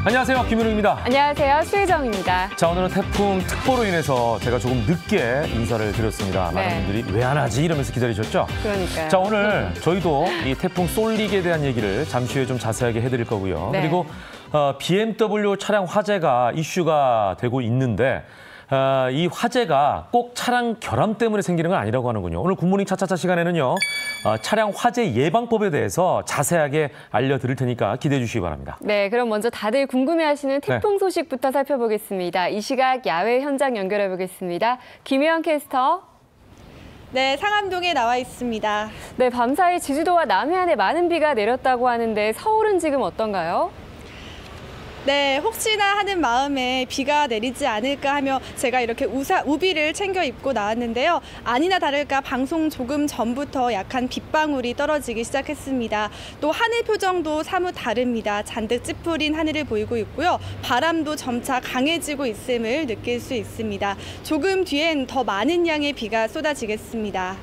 안녕하세요, 김윤웅입니다. 안녕하세요, 수혜정입니다. 자, 오늘은 태풍 특보로 인해서 제가 조금 늦게 인사를 드렸습니다. 많은 분들이 왜 안 하지? 이러면서 기다리셨죠? 그러니까요. 자, 오늘 저희도 이 태풍 쏠릭에 대한 얘기를 잠시 후에 좀 자세하게 해드릴 거고요. 네. 그리고 BMW 차량 화재가 이슈가 되고 있는데 이 화재가 꼭 차량 결함 때문에 생기는 건 아니라고 하는군요. 오늘 굿모닝 차차차 시간에는요. 차량 화재 예방법에 대해서 자세하게 알려드릴 테니까 기대해 주시기 바랍니다. 네, 그럼 먼저 다들 궁금해하시는 태풍 소식부터 살펴보겠습니다. 이 시각 야외 현장 연결해 보겠습니다. 김혜영 캐스터. 네, 상암동에 나와 있습니다. 네, 밤사이 제주도와 남해안에 많은 비가 내렸다고 하는데 서울은 지금 어떤가요? 네, 혹시나 하는 마음에 비가 내리지 않을까 하며 제가 이렇게 우비를 챙겨 입고 나왔는데요. 아니나 다를까 방송 조금 전부터 약한 빗방울이 떨어지기 시작했습니다. 또 하늘 표정도 사뭇 다릅니다. 잔뜩 찌푸린 하늘을 보이고 있고요. 바람도 점차 강해지고 있음을 느낄 수 있습니다. 조금 뒤엔 더 많은 양의 비가 쏟아지겠습니다.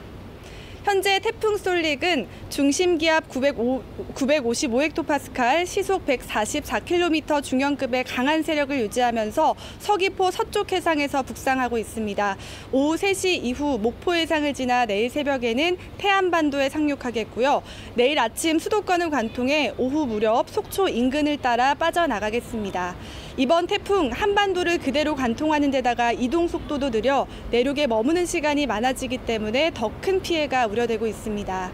현재 태풍 쏠릭은 중심 기압 955헥토파스칼, 시속 144km 중형급의 강한 세력을 유지하면서 서귀포 서쪽 해상에서 북상하고 있습니다. 오후 3시 이후 목포 해상을 지나 내일 새벽에는 태안반도에 상륙하겠고요. 내일 아침 수도권을 관통해 오후 무렵 속초 인근을 따라 빠져나가겠습니다. 이번 태풍 한반도를 그대로 관통하는 데다가 이동 속도도 느려 내륙에 머무는 시간이 많아지기 때문에 더 큰 피해가 우려되고 있습니다.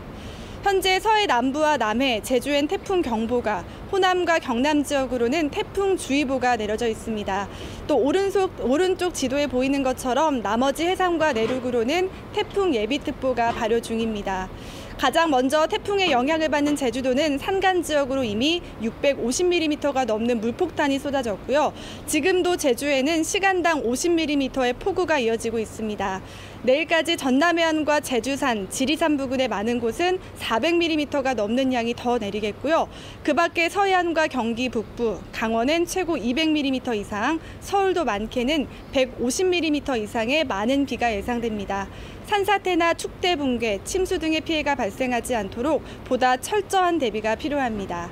현재 서해 남부와 남해, 제주엔 태풍 경보가, 호남과 경남 지역으로는 태풍 주의보가 내려져 있습니다. 또 오른쪽 지도에 보이는 것처럼 나머지 해상과 내륙으로는 태풍 예비특보가 발효 중입니다. 가장 먼저 태풍의 영향을 받는 제주도는 산간 지역으로 이미 650mm가 넘는 물폭탄이 쏟아졌고요. 지금도 제주에는 시간당 50mm의 폭우가 이어지고 있습니다. 내일까지 전남해안과 제주산, 지리산 부근의 많은 곳은 400mm가 넘는 양이 더 내리겠고요. 그 밖에 서해안과 경기 북부, 강원은 최고 200mm 이상, 서울도 많게는 150mm 이상의 많은 비가 예상됩니다. 산사태나 축대 붕괴, 침수 등의 피해가 발생하지 않도록 보다 철저한 대비가 필요합니다.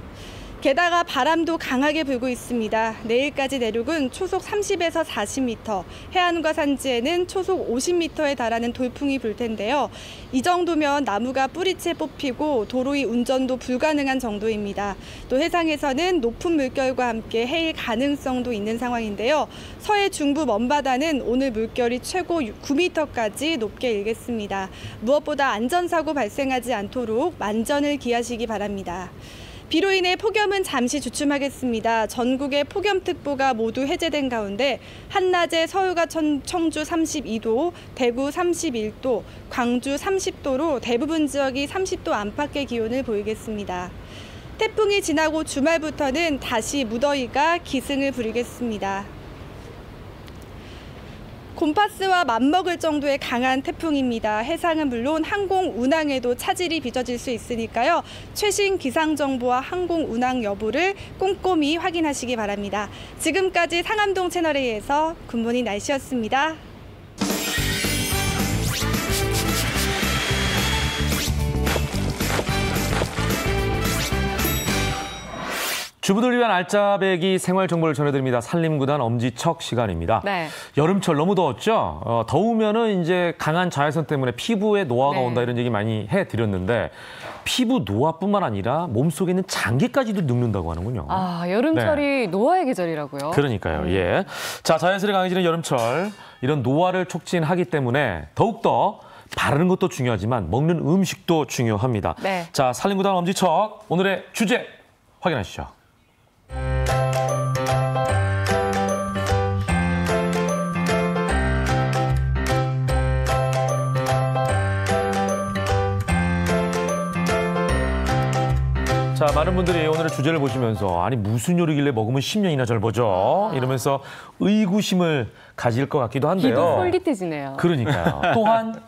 게다가 바람도 강하게 불고 있습니다. 내일까지 내륙은 초속 30에서 40m, 해안과 산지에는 초속 50m에 달하는 돌풍이 불 텐데요. 이 정도면 나무가 뿌리채 뽑히고 도로의 운전도 불가능한 정도입니다. 또 해상에서는 높은 물결과 함께 해일 가능성도 있는 상황인데요. 서해 중부 먼바다는 오늘 물결이 최고 9m까지 높게 일겠습니다. 무엇보다 안전사고 발생하지 않도록 만전을 기하시기 바랍니다. 비로 인해 폭염은 잠시 주춤하겠습니다. 전국의 폭염특보가 모두 해제된 가운데 한낮에 서울과 청주 32도, 대구 31도, 광주 30도로 대부분 지역이 30도 안팎의 기온을 보이겠습니다. 태풍이 지나고 주말부터는 다시 무더위가 기승을 부리겠습니다. 곰파스와 맞먹을 정도의 강한 태풍입니다. 해상은 물론 항공 운항에도 차질이 빚어질 수 있으니까요. 최신 기상 정보와 항공 운항 여부를 꼼꼼히 확인하시기 바랍니다. 지금까지 상암동 채널A에서 굿모닝 날씨였습니다. 주부들 위한 알짜배기 생활 정보를 전해드립니다. 산림구단 엄지척 시간입니다. 네. 여름철 너무 더웠죠? 더우면은 이제 강한 자외선 때문에 피부에 노화가 온다 이런 얘기 많이 해드렸는데 피부 노화뿐만 아니라 몸속에 있는 장기까지도 늙는다고 하는군요. 아, 여름철이 노화의 계절이라고요? 그러니까요. 예. 자, 자연스레 강해지는 여름철 이런 노화를 촉진하기 때문에 더욱더 바르는 것도 중요하지만 먹는 음식도 중요합니다. 네. 자, 산림구단 엄지척 오늘의 주제 확인하시죠. 자, 많은 분들이 오늘의 주제를 보시면서 아니 무슨 요리길래 먹으면 10년이나 잘 보죠? 이러면서 의구심을 가질 것 같기도 한데요. 귀도 솔깃해지네요. 그러니까요. 또한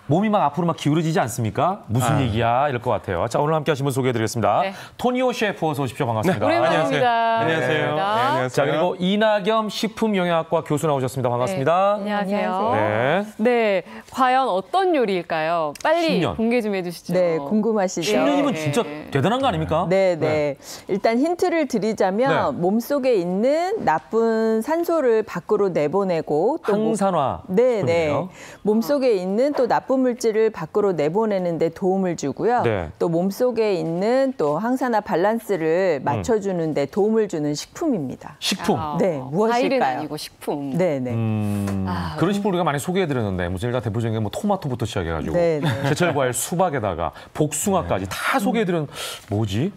몸이 막 앞으로 막 기울어지지 않습니까? 무슨 얘기야? 이럴 것 같아요. 자, 오늘 함께 하신 분 소개해드리겠습니다. 네. 토니오 셰프 어서 오십시오. 반갑습니다. 오랜만입니다. 안녕하세요. 네, 안녕하세요. 자, 그리고 이나겸 식품영양학과 교수 나오셨습니다. 반갑습니다. 네, 안녕하세요. 네. 네, 과연 어떤 요리일까요? 빨리 10년. 공개 좀 해주시죠. 네, 궁금하시죠? 10년이면 네. 진짜 대단한 거 아닙니까? 네. 일단 힌트를 드리자면 네. 몸속에 있는 나쁜 산소를 밖으로 내보내고 또 항산화. 네. 분이에요. 몸속에 있는 또 나쁜 물질을 밖으로 내보내는 데 도움을 주고요. 네. 또 몸속에 있는 또 항산화 밸런스를 맞춰주는 데 도움을 주는 식품입니다. 식품. 네, 무엇일까요? 과일은 아니고 식품. 네. 그런 식품 우리가 많이 소개해드렸는데 무슨 일가 대표적인 게 뭐 토마토부터 시작해가지고 네. 제철 과일 수박에다가 복숭아까지 다 소개해드린 뭐지?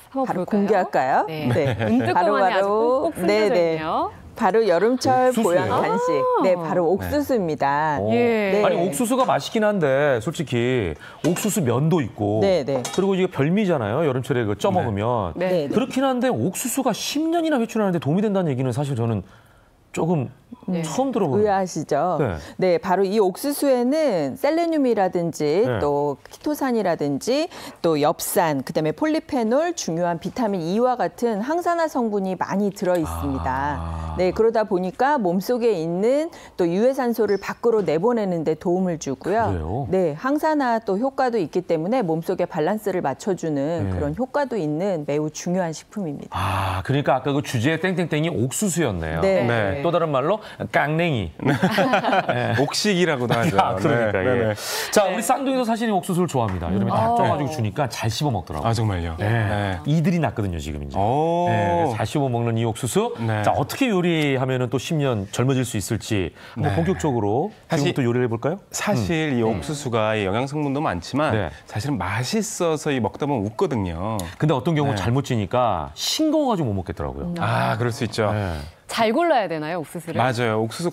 한번 바로 볼까요? 공개할까요? 네. 눈뜨고 안에 아주 꼭 숨겨져 있네요. 바로 여름철 옥수수예요? 보양 간식. 네, 바로 옥수수입니다. 어. 예. 아니 옥수수가 맛있긴 한데 솔직히 옥수수 면도 있고 네. 그리고 이게 별미잖아요. 여름철에 그 쪄 먹으면 네. 그렇긴 한데 옥수수가 10년이나 회춘하는데 도움이 된다는 얘기는 사실 저는 조금 처음 들어보는. 의아하시죠? 네, 바로 이 옥수수에는 셀레늄이라든지 네. 또 키토산이라든지 또 엽산, 그다음에 폴리페놀, 중요한 비타민 E와 같은 항산화 성분이 많이 들어 있습니다. 네, 그러다 보니까 몸속에 있는 또 유해산소를 밖으로 내보내는 데 도움을 주고요. 그래요? 네, 항산화 또 효과도 있기 때문에 몸속의 밸런스를 맞춰주는 네. 그런 효과도 있는 매우 중요한 식품입니다. 아, 그러니까 아까 그 주제의 땡땡땡이 옥수수였네요. 네. 또 다른 말로 깡냉이. 옥식이라고도 하죠. 아, 그러니까. 네. 예. 자, 우리 쌍둥이도 사실 옥수수를 좋아합니다. 여름에 다 쪄가지고 주니까 잘 씹어 먹더라고요. 아, 정말요? 네. 이들이 났거든요, 지금 이제. 오. 네, 잘 씹어 먹는 이 옥수수. 네. 자, 어떻게 요리하면은 또 10년 젊어질 수 있을지 한번 네. 본격적으로 사실- 지금부터 요리를 해볼까요? 사실 이 옥수수가 이 영양 성분도 많지만 네. 사실은 맛있어서 이 먹다 보면 웃거든요. 근데 어떤 경우 네. 잘못 찌니까 싱거워가지고 못 먹겠더라고요. 아, 그럴 수 있죠. 네. 잘 골라야 되나요, 옥수수를? 맞아요. 옥수수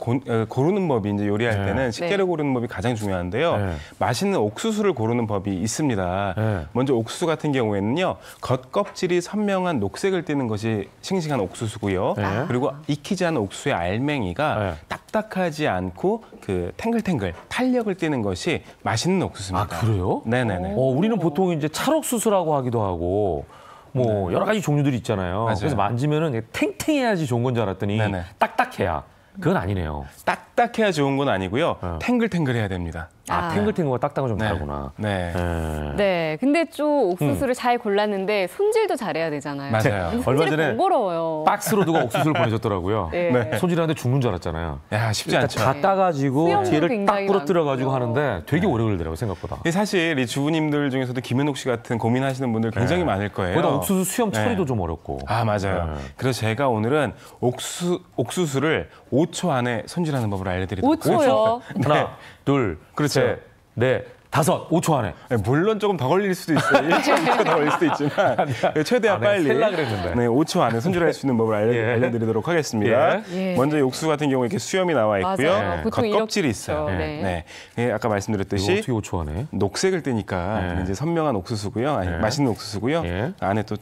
고르는 법이 이제 요리할 네. 때는 식재료 고르는 법이 가장 중요한데요. 네. 맛있는 옥수수를 고르는 법이 있습니다. 네. 먼저 옥수수 같은 경우에는요. 겉껍질이 선명한 녹색을 띠는 것이 싱싱한 옥수수고요. 네. 그리고 익히지 않은 옥수수의 알맹이가 네. 딱딱하지 않고 그 탱글탱글 탄력을 띠는 것이 맛있는 옥수수입니다. 아, 그래요? 네네네. 우리는 보통 이제 찰옥수수라고 하기도 하고 뭐 여러 가지 종류들이 있잖아요. 맞아요. 그래서 만지면은 탱탱해야지 좋은 건 줄 알았더니 네네. 딱딱해야. 그건 아니네요. 딱딱해야 좋은 건 아니고요. 탱글탱글해야 됩니다. 탱글탱글과 딱딱은 좀 네. 다르구나. 네. 네, 근데 좀 옥수수를 잘 골랐는데 손질도 잘해야 되잖아요. 맞아요. 근데 얼마 손질이 전에 번거로워요. 박스로 누가 옥수수를 보내줬더라고요. 네. 손질하는데 죽는 줄 알았잖아요. 야, 쉽지 않죠. 다 따가지고 수염도 뒤를 딱 굉장히 부러뜨려가지고 많고요. 하는데 되게 오래 걸리더라고요, 생각보다. 이게 사실 이 주부님들 중에서도 김현옥 씨 같은 고민하시는 분들 굉장히 네. 많을 거예요. 거기다 옥수수 수염 네. 처리도 좀 어렵고. 아, 맞아요. 네. 그래서 제가 오늘은 옥수수를 5초 안에 손질하는 법을 알려드리도록 5초요? 하나, 둘, 그렇죠. 셋, 넷, 다섯, 5초 안에. 네, 물론 조금 더 걸릴 수도 있어요. 1초부터 더 걸릴 수도 있지만 최대한 내가 빨리 셀라 그랬는데. 네, 5초 안에 손질할 수 있는 법을 예. 알려드리도록 하겠습니다. 예. 먼저 이 옥수수 같은 경우에 이렇게 수염이 나와 있고요. 맞아요. 보통 겉껍질이 이렇게 있어요. 있죠. 네. 네, 아까 이거 말씀드렸듯이 어떻게 5초 안에? 녹색을 띠니까 네. 이제 선명한 옥수수고요. 아니, 네. 맛있는 옥수수고요. 예. 안에 또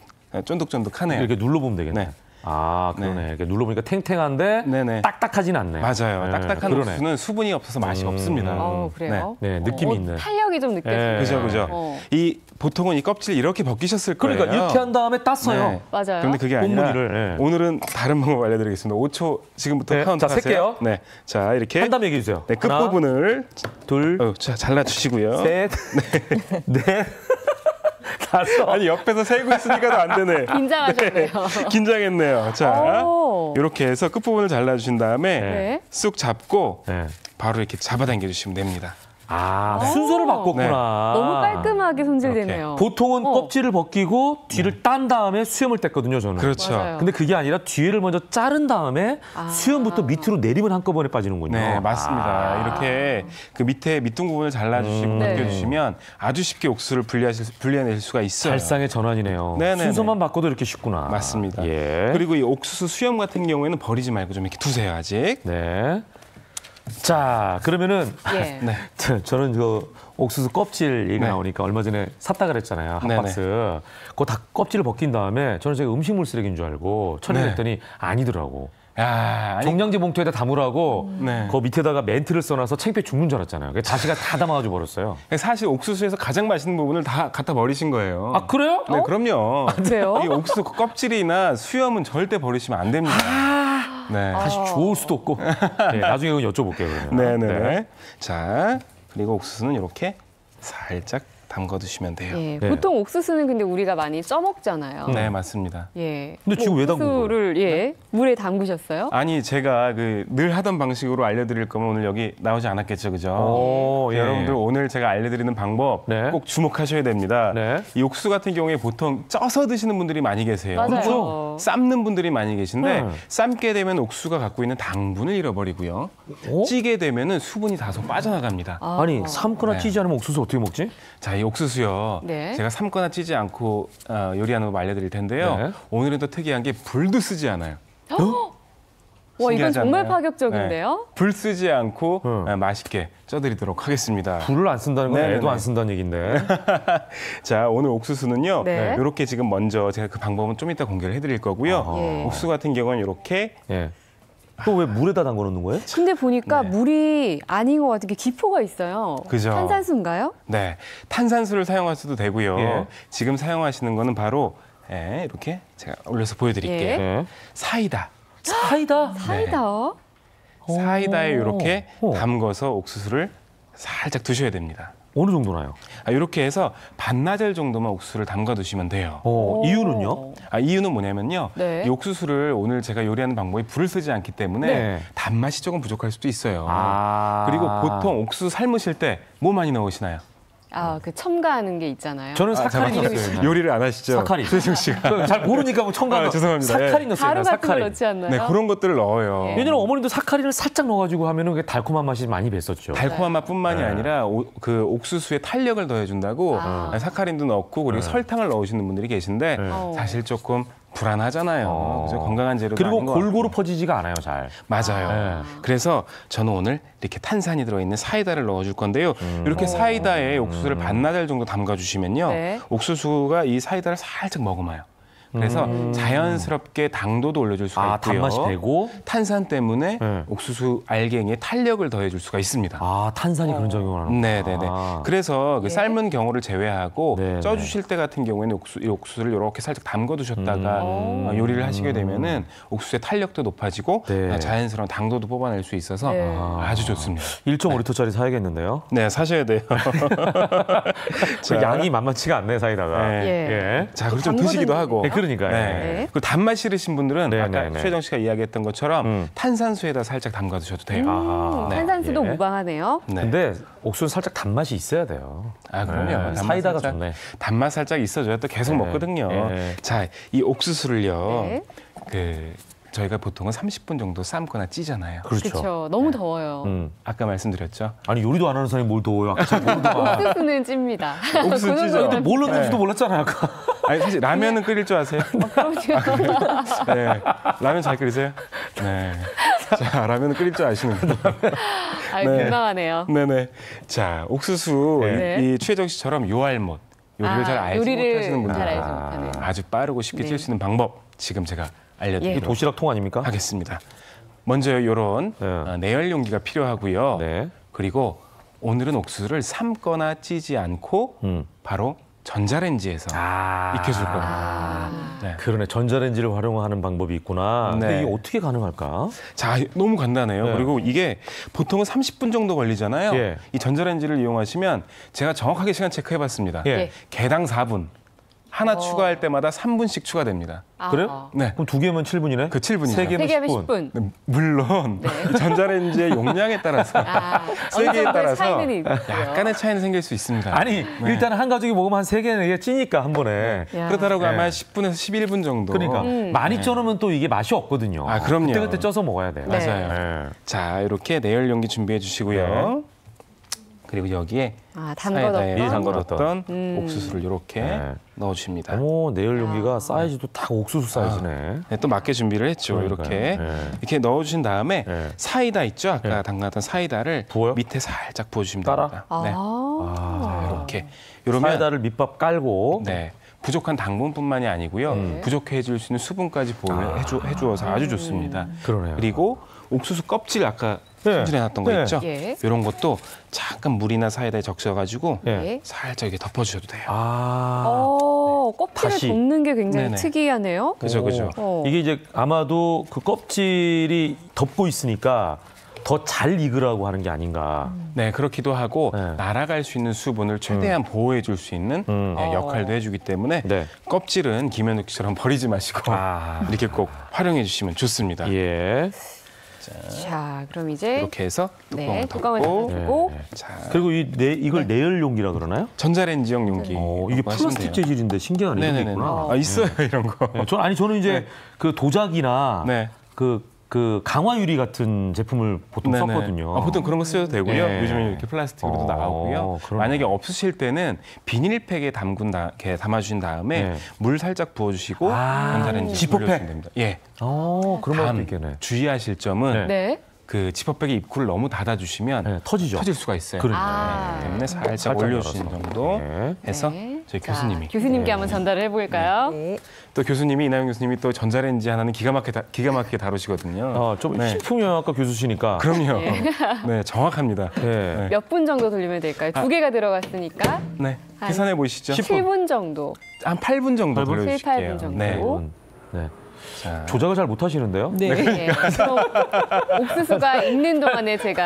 쫀득쫀득하네요. 이렇게 눌러보면 되겠네. 네. 아, 그러네. 이렇게 눌러보니까 탱탱한데 네네. 딱딱하진 않네. 맞아요. 네, 딱딱한 그러네. 옥수수는 수분이 없어서 맛이 없습니다. 그래요? 네, 느낌이 있는. 탄력이 좀 느껴져요. 그죠. 이 보통은 이 껍질 이렇게 벗기셨을 거예요. 그러니까 이렇게 한 다음에 땄어요. 네. 맞아요. 그런데 그게 아니라 꽃무늬를, 네. 오늘은 다른 방법 알려드리겠습니다. 5초 지금부터 네, 카운트 자, 하세요. 셀게요. 네, 자 이렇게 한 다음에 얘기해 주세요. 네, 끝 부분을 둘, 자, 잘라주시고요. 셋, 넷, 다섯. 아니 옆에서 세고 있으니까도 안 되네. 긴장하셨네요. 긴장했네요. 자, 오. 이렇게 해서 끝 부분을 잘라주신 다음에 네. 쑥 잡고 네. 바로 이렇게 잡아당겨 주시면 됩니다. 아, 순서를 바꿨구나. 너무 깔끔하게 손질되네요. 보통은 껍질을 벗기고 뒤를 딴 다음에 수염을 뗐거든요, 저는. 그렇죠. 맞아요. 근데 그게 아니라 뒤를 먼저 자른 다음에 수염부터 밑으로 내리면 한꺼번에 빠지는군요. 네, 맞습니다. 이렇게 그 밑에 밑둥 부분을 잘라주시고 네. 벗겨주시면 아주 쉽게 옥수수를 분리해낼 수가 있어요. 발상의 전환이네요. 네네네. 순서만 바꿔도 이렇게 쉽구나. 맞습니다. 예. 그리고 이 옥수수 수염 같은 경우에는 버리지 말고 좀 이렇게 두세요, 아직. 네. 자, 그러면은 예. 네. 저는 그 옥수수 껍질 얘기 네. 나오니까 얼마 전에 샀다 그랬잖아요. 한 네네. 박스. 그거 다 껍질을 벗긴 다음에 저는 제가 음식물 쓰레기인 줄 알고 처리했더니 아니더라고. 야, 아니, 종량제 봉투에다 담으라고 네. 그 밑에다가 멘트를 써놔서 창피해 죽는 줄 알았잖아요. 다시가 다 담아가지고 버렸어요. 사실 옥수수에서 가장 맛있는 부분을 다 갖다 버리신 거예요. 아 그래요? 네, 그럼요. 그래요? 이 옥수수 껍질이나 수염은 절대 버리시면 안 됩니다. 네. 다시 주울 수도 없고. 네, 나중에 그건 여쭤볼게요. 그러면. 네네. 자, 그리고 옥수수는 이렇게 살짝 담궈두시면 돼요. 예, 네. 보통 옥수수는 근데 우리가 많이 써먹잖아요. 네, 맞습니다. 예. 근데 지금 왜 담근 옥수수를 예, 물에 담그셨어요? 아니, 제가 늘 하던 방식으로 알려드릴 거면 오늘 여기 나오지 않았겠죠, 그죠? 오, 예. 여러분들 오늘 제가 알려드리는 방법 네. 꼭 주목하셔야 됩니다. 네. 이 옥수수 같은 경우에 보통 쪄서 드시는 분들이 많이 계세요. 맞아요. 삶는 분들이 많이 계신데 네. 삶게 되면 옥수수가 갖고 있는 당분을 잃어버리고요. 어? 찌게 되면은 수분이 다소 빠져나갑니다. 아니 삶거나 네. 찌지 않으면 옥수수 어떻게 먹지? 자, 이 옥수수요. 네. 제가 삶거나 찌지 않고 요리하는 법 알려드릴 텐데요. 네. 오늘은 또 특이한 게 불도 쓰지 않아요. 와, 이건 신기하지 정말 않나요? 파격적인데요? 네. 불 쓰지 않고 응. 맛있게 쪄드리도록 하겠습니다. 불을 안 쓴다는 건 네네네. 애도 안 쓴다는 얘기인데. 자, 오늘 옥수수는요. 네. 이렇게 지금 먼저 제가 그 방법은 좀 이따 공개를 해드릴 거고요. 예. 옥수수 같은 경우는 이렇게 예. 또 왜 물에다 담궈 놓는 거예요? 근데 보니까 네. 물이 아닌 것 같은 게 기포가 있어요. 그죠. 탄산수인가요? 네, 탄산수를 사용하셔도 되고요. 예. 지금 사용하시는 거는 바로 이렇게 제가 올려서 보여드릴게요. 예. 네. 사이다. 사이다. 사이다. 사이다에 이렇게 오. 담궈서 옥수수를 살짝 두셔야 됩니다. 어느 정도나요? 이렇게 해서 반나절 정도만 옥수수를 담가 두시면 돼요. 오. 이유는요? 이유는 뭐냐면요. 네. 이 옥수수를 오늘 제가 요리하는 방법이 불을 쓰지 않기 때문에 네. 단맛이 조금 부족할 수도 있어요. 아. 그리고 보통 옥수수 삶으실 때 뭐 많이 넣으시나요? 그 첨가하는 게 있잖아요. 저는 사카린 잠깐만요. 넣었어요. 옛날에. 요리를 안 하시죠? 사카린. 최승 씨가. 저잘 모르니까 뭐 첨가. 죄송합니다. 사카린 넣었어요. 가루 같은 걸 사카린. 넣지 않나요? 네, 그런 것들을 넣어요. 예. 예전에 어머님도 사카린을 살짝 넣어가지고 하면은 그게 달콤한 맛이 많이 뱄었죠. 달콤한 맛뿐만이 네. 아니라 그 옥수수의 탄력을 더해준다고 아. 사카린도 넣고 그리고 네. 설탕을 넣으시는 분들이 계신데 네. 사실 조금 불안하잖아요. 그죠? 건강한 재료도 그리고 아닌 것 골고루 같고. 퍼지지가 않아요, 잘. 맞아요. 네. 그래서 저는 오늘 이렇게 탄산이 들어있는 사이다를 넣어줄 건데요. 이렇게 사이다에 옥수수를 반나절 정도 담가주시면요. 네. 옥수수가 이 사이다를 살짝 머금어요. 그래서 자연스럽게 당도도 올려줄 수가 있고요. 단맛이 되고. 탄산 때문에 네. 옥수수 알갱이에 탄력을 더해줄 수가 있습니다. 아, 탄산이 그런 작용을 하는 네네네. 그래서 그 예. 삶은 경우를 제외하고 네네. 쪄주실 때 같은 경우에는 이 옥수수를 이렇게 살짝 담궈두셨다가 요리를 하시게 되면은 옥수수의 탄력도 높아지고 네. 자연스러운 당도도 뽑아낼 수 있어서 네. 아주 좋습니다. 1.5리터짜리 사야겠는데요. 네, 사셔야 돼요. 그 양이 만만치가 않네, 사이다가. 네. 예. 자, 그리고 좀 담궈두는 드시기도 하고. 네, 그러니까요. 네. 그 단맛 싫으신 분들은 네, 아까 네, 네. 최정 씨가 이야기했던 것처럼 음. 탄산수에다 살짝 담가두셔도 돼요. 아, 네. 탄산수도 예. 무방하네요. 네. 근데 옥수수는 살짝 단맛이 있어야 돼요. 그럼요. 네, 단맛 사이다가 살짝, 좋네. 단맛 살짝 있어줘야 또 계속 네. 먹거든요. 네. 자, 이 옥수수를요. 네. 저희가 보통은 30분 정도 삶거나 찌잖아요. 그렇죠. 그렇죠. 너무 더워요. 아까 말씀드렸죠. 아니 요리도 안 하는 사람이 뭘 더워요? 아까 잘 모르더만. 옥수수는 찝니다. 옥수수 그 찌죠. 정도는 뭘 넣는지도 몰랐잖아요, 아까. 아니 사실 라면은 끓일 줄 아세요? 네. 라면 잘 끓이세요? 네. 자, 라면은 끓일 줄 아시는군요. 아, 네. 민망하네요. 네네. 자, 옥수수 네. 이 최정 씨처럼 요알못 요리를 잘 알지 요리를 못하시는 분들 잘 알지 못하는. 아주 빠르고 쉽게 네. 찔 수 있는 방법 지금 제가 이게 알려드리도록 도시락 통 아닙니까? 하겠습니다. 먼저 이런 네. 내열 용기가 필요하고요. 네. 그리고 오늘은 옥수수를 삶거나 찌지 않고 바로 전자레인지에서 익혀줄 겁니다. 네. 그러네. 전자레인지를 활용하는 방법이 있구나. 근데 네. 이게 어떻게 가능할까? 자, 너무 간단해요. 네. 그리고 이게 보통은 30분 정도 걸리잖아요. 예. 이 전자레인지를 이용하시면 제가 정확하게 시간 체크해봤습니다. 예. 개당 4분. 하나 추가할 때마다 3분씩 추가됩니다. 그래요? 네. 그럼 2개면 7분이네? 그 7분이죠. 세 개면 3개 하면 10분. 10분. 네, 물론 이 전자레인지의 용량에 따라서 어느 세기에 정도의 따라서 차이는 있고요. 약간의 차이는 생길 수 있습니다. 아니, 일단 한 가족이 먹으면 한 3개는 이게 찌니까 한 번에. 야. 그렇다고 아마 네. 10분에서 11분 정도. 그러니까 많이 쪄놓으면 또 이게 맛이 없거든요. 아, 그럼요. 그때그때 쪄서 먹어야 돼요. 네. 맞아요. 네. 자, 이렇게 내열 용기 준비해 주시고요. 그리고 여기에 사이다에 담궈뒀던. 담궈뒀던 옥수수를 이렇게 네. 넣어주십니다. 오, 내열 용기가 사이즈도 다 옥수수 사이즈네. 네, 또 맞게 준비를 했죠. 그러니까요. 이렇게 네. 이렇게 넣어주신 다음에 네. 사이다 있죠? 아까 네. 담갔던 사이다를 부어요? 밑에 살짝 부어주시면 따라? 됩니다. 네. 자, 이렇게 이러면 사이다를 밑밥 깔고. 네 부족한 당분뿐만이 아니고요. 부족해 줄 수 있는 수분까지 보호를 해주어서 아주 좋습니다. 그러네요. 그리고 옥수수 껍질 아까 네. 손질해놨던 거 네. 있죠? 예. 이런 것도 잠깐 물이나 사이다에 적셔가지고 예. 살짝 이렇게 덮어주셔도 돼요. 껍질을 다시. 덮는 게 굉장히 네네. 특이하네요. 그죠, 그죠. 이게 이제 아마도 그 껍질이 덮고 있으니까 더 잘 익으라고 하는 게 아닌가. 네, 그렇기도 하고 네. 날아갈 수 있는 수분을 최대한 보호해 줄 수 있는 역할도 해주기 때문에 네. 껍질은 김현욱처럼 버리지 마시고 이렇게 꼭 활용해 주시면 좋습니다. 예. 자, 그럼 이제 이렇게 해서 뚜껑을 뚜껑을 덮고 닫아주고 자, 그리고 이걸 내열 용기라 그러나요? 전자레인지용 용기 이게 갖고 하시면 플라스틱 돼요. 재질인데 신기하네. 이게 네네네. 있구나. 있어요 이런 거. 네, 저는 이제 네. 그 도자기나 네. 그 강화 유리 같은 제품을 보통 네네. 썼거든요. 보통 그런 거 쓰셔도 되고요. 네. 요즘에 이렇게 플라스틱으로도 나오고요. 그러네. 만약에 없으실 때는 비닐팩에 이렇게 담아주신 다음에 네. 물 살짝 부어주시고 전자레인지 지퍼팩. 돌려주시면 됩니다. 예. 그런 것도 다음 있겠네. 주의하실 점은 네. 그 지퍼백의 입구를 너무 닫아주시면 네, 터지죠. 터질 수가 있어요. 그러니까. 네, 때문에 살짝 살짝 올려주시는 열어서. 정도 네. 해서 네. 저희 자, 교수님이 교수님께 한번 전달을 해볼까요? 네. 또 교수님이 이나영 교수님이 또 전자레인지 하나는 기가 막히게 다루시거든요. 좀 네. 식품영양학과 교수시니까. 그럼요. 네, 정확합니다. 네. 몇 분 정도 돌리면 될까요? 두 개가 들어갔으니까 네, 한 계산해 보시죠. 7분 정도. 한 8분 정도 8분? 돌려주실게요. 7, 8분 정도. 네. 네. 자, 조작을 잘 못하시는데요? 네. 그럼 옥수수가 익는 동안에 제가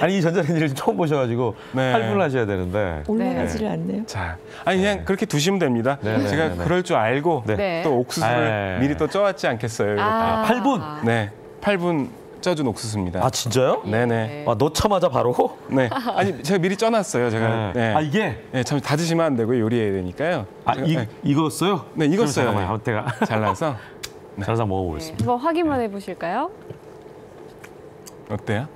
아니 이 전자레인지를 처음 보셔가지고 네. 8분을 하셔야 되는데. 올라가지를 않네요. 자, 아니 그냥 그렇게 두시면 됩니다. 네, 제가 네, 네. 그럴 줄 알고 네. 또 옥수수를 아, 미리 또 쪄왔지 않겠어요. 이렇게. 8분? 네, 8분 쪄준 옥수수입니다. 아 진짜요? 네네. 넣자마자 바로? 네. 아니 제가 미리 쪄놨어요. 제가. 네. 이게? 네, 참 닫으시면 안 되고 요리해야 되니까요. 제가, 익었어요? 네, 익었어요. 잠깐만요. 한번 제가 잘라서 잘라서 먹어보겠습니다. 한번 확인만 해보실까요? 어때요?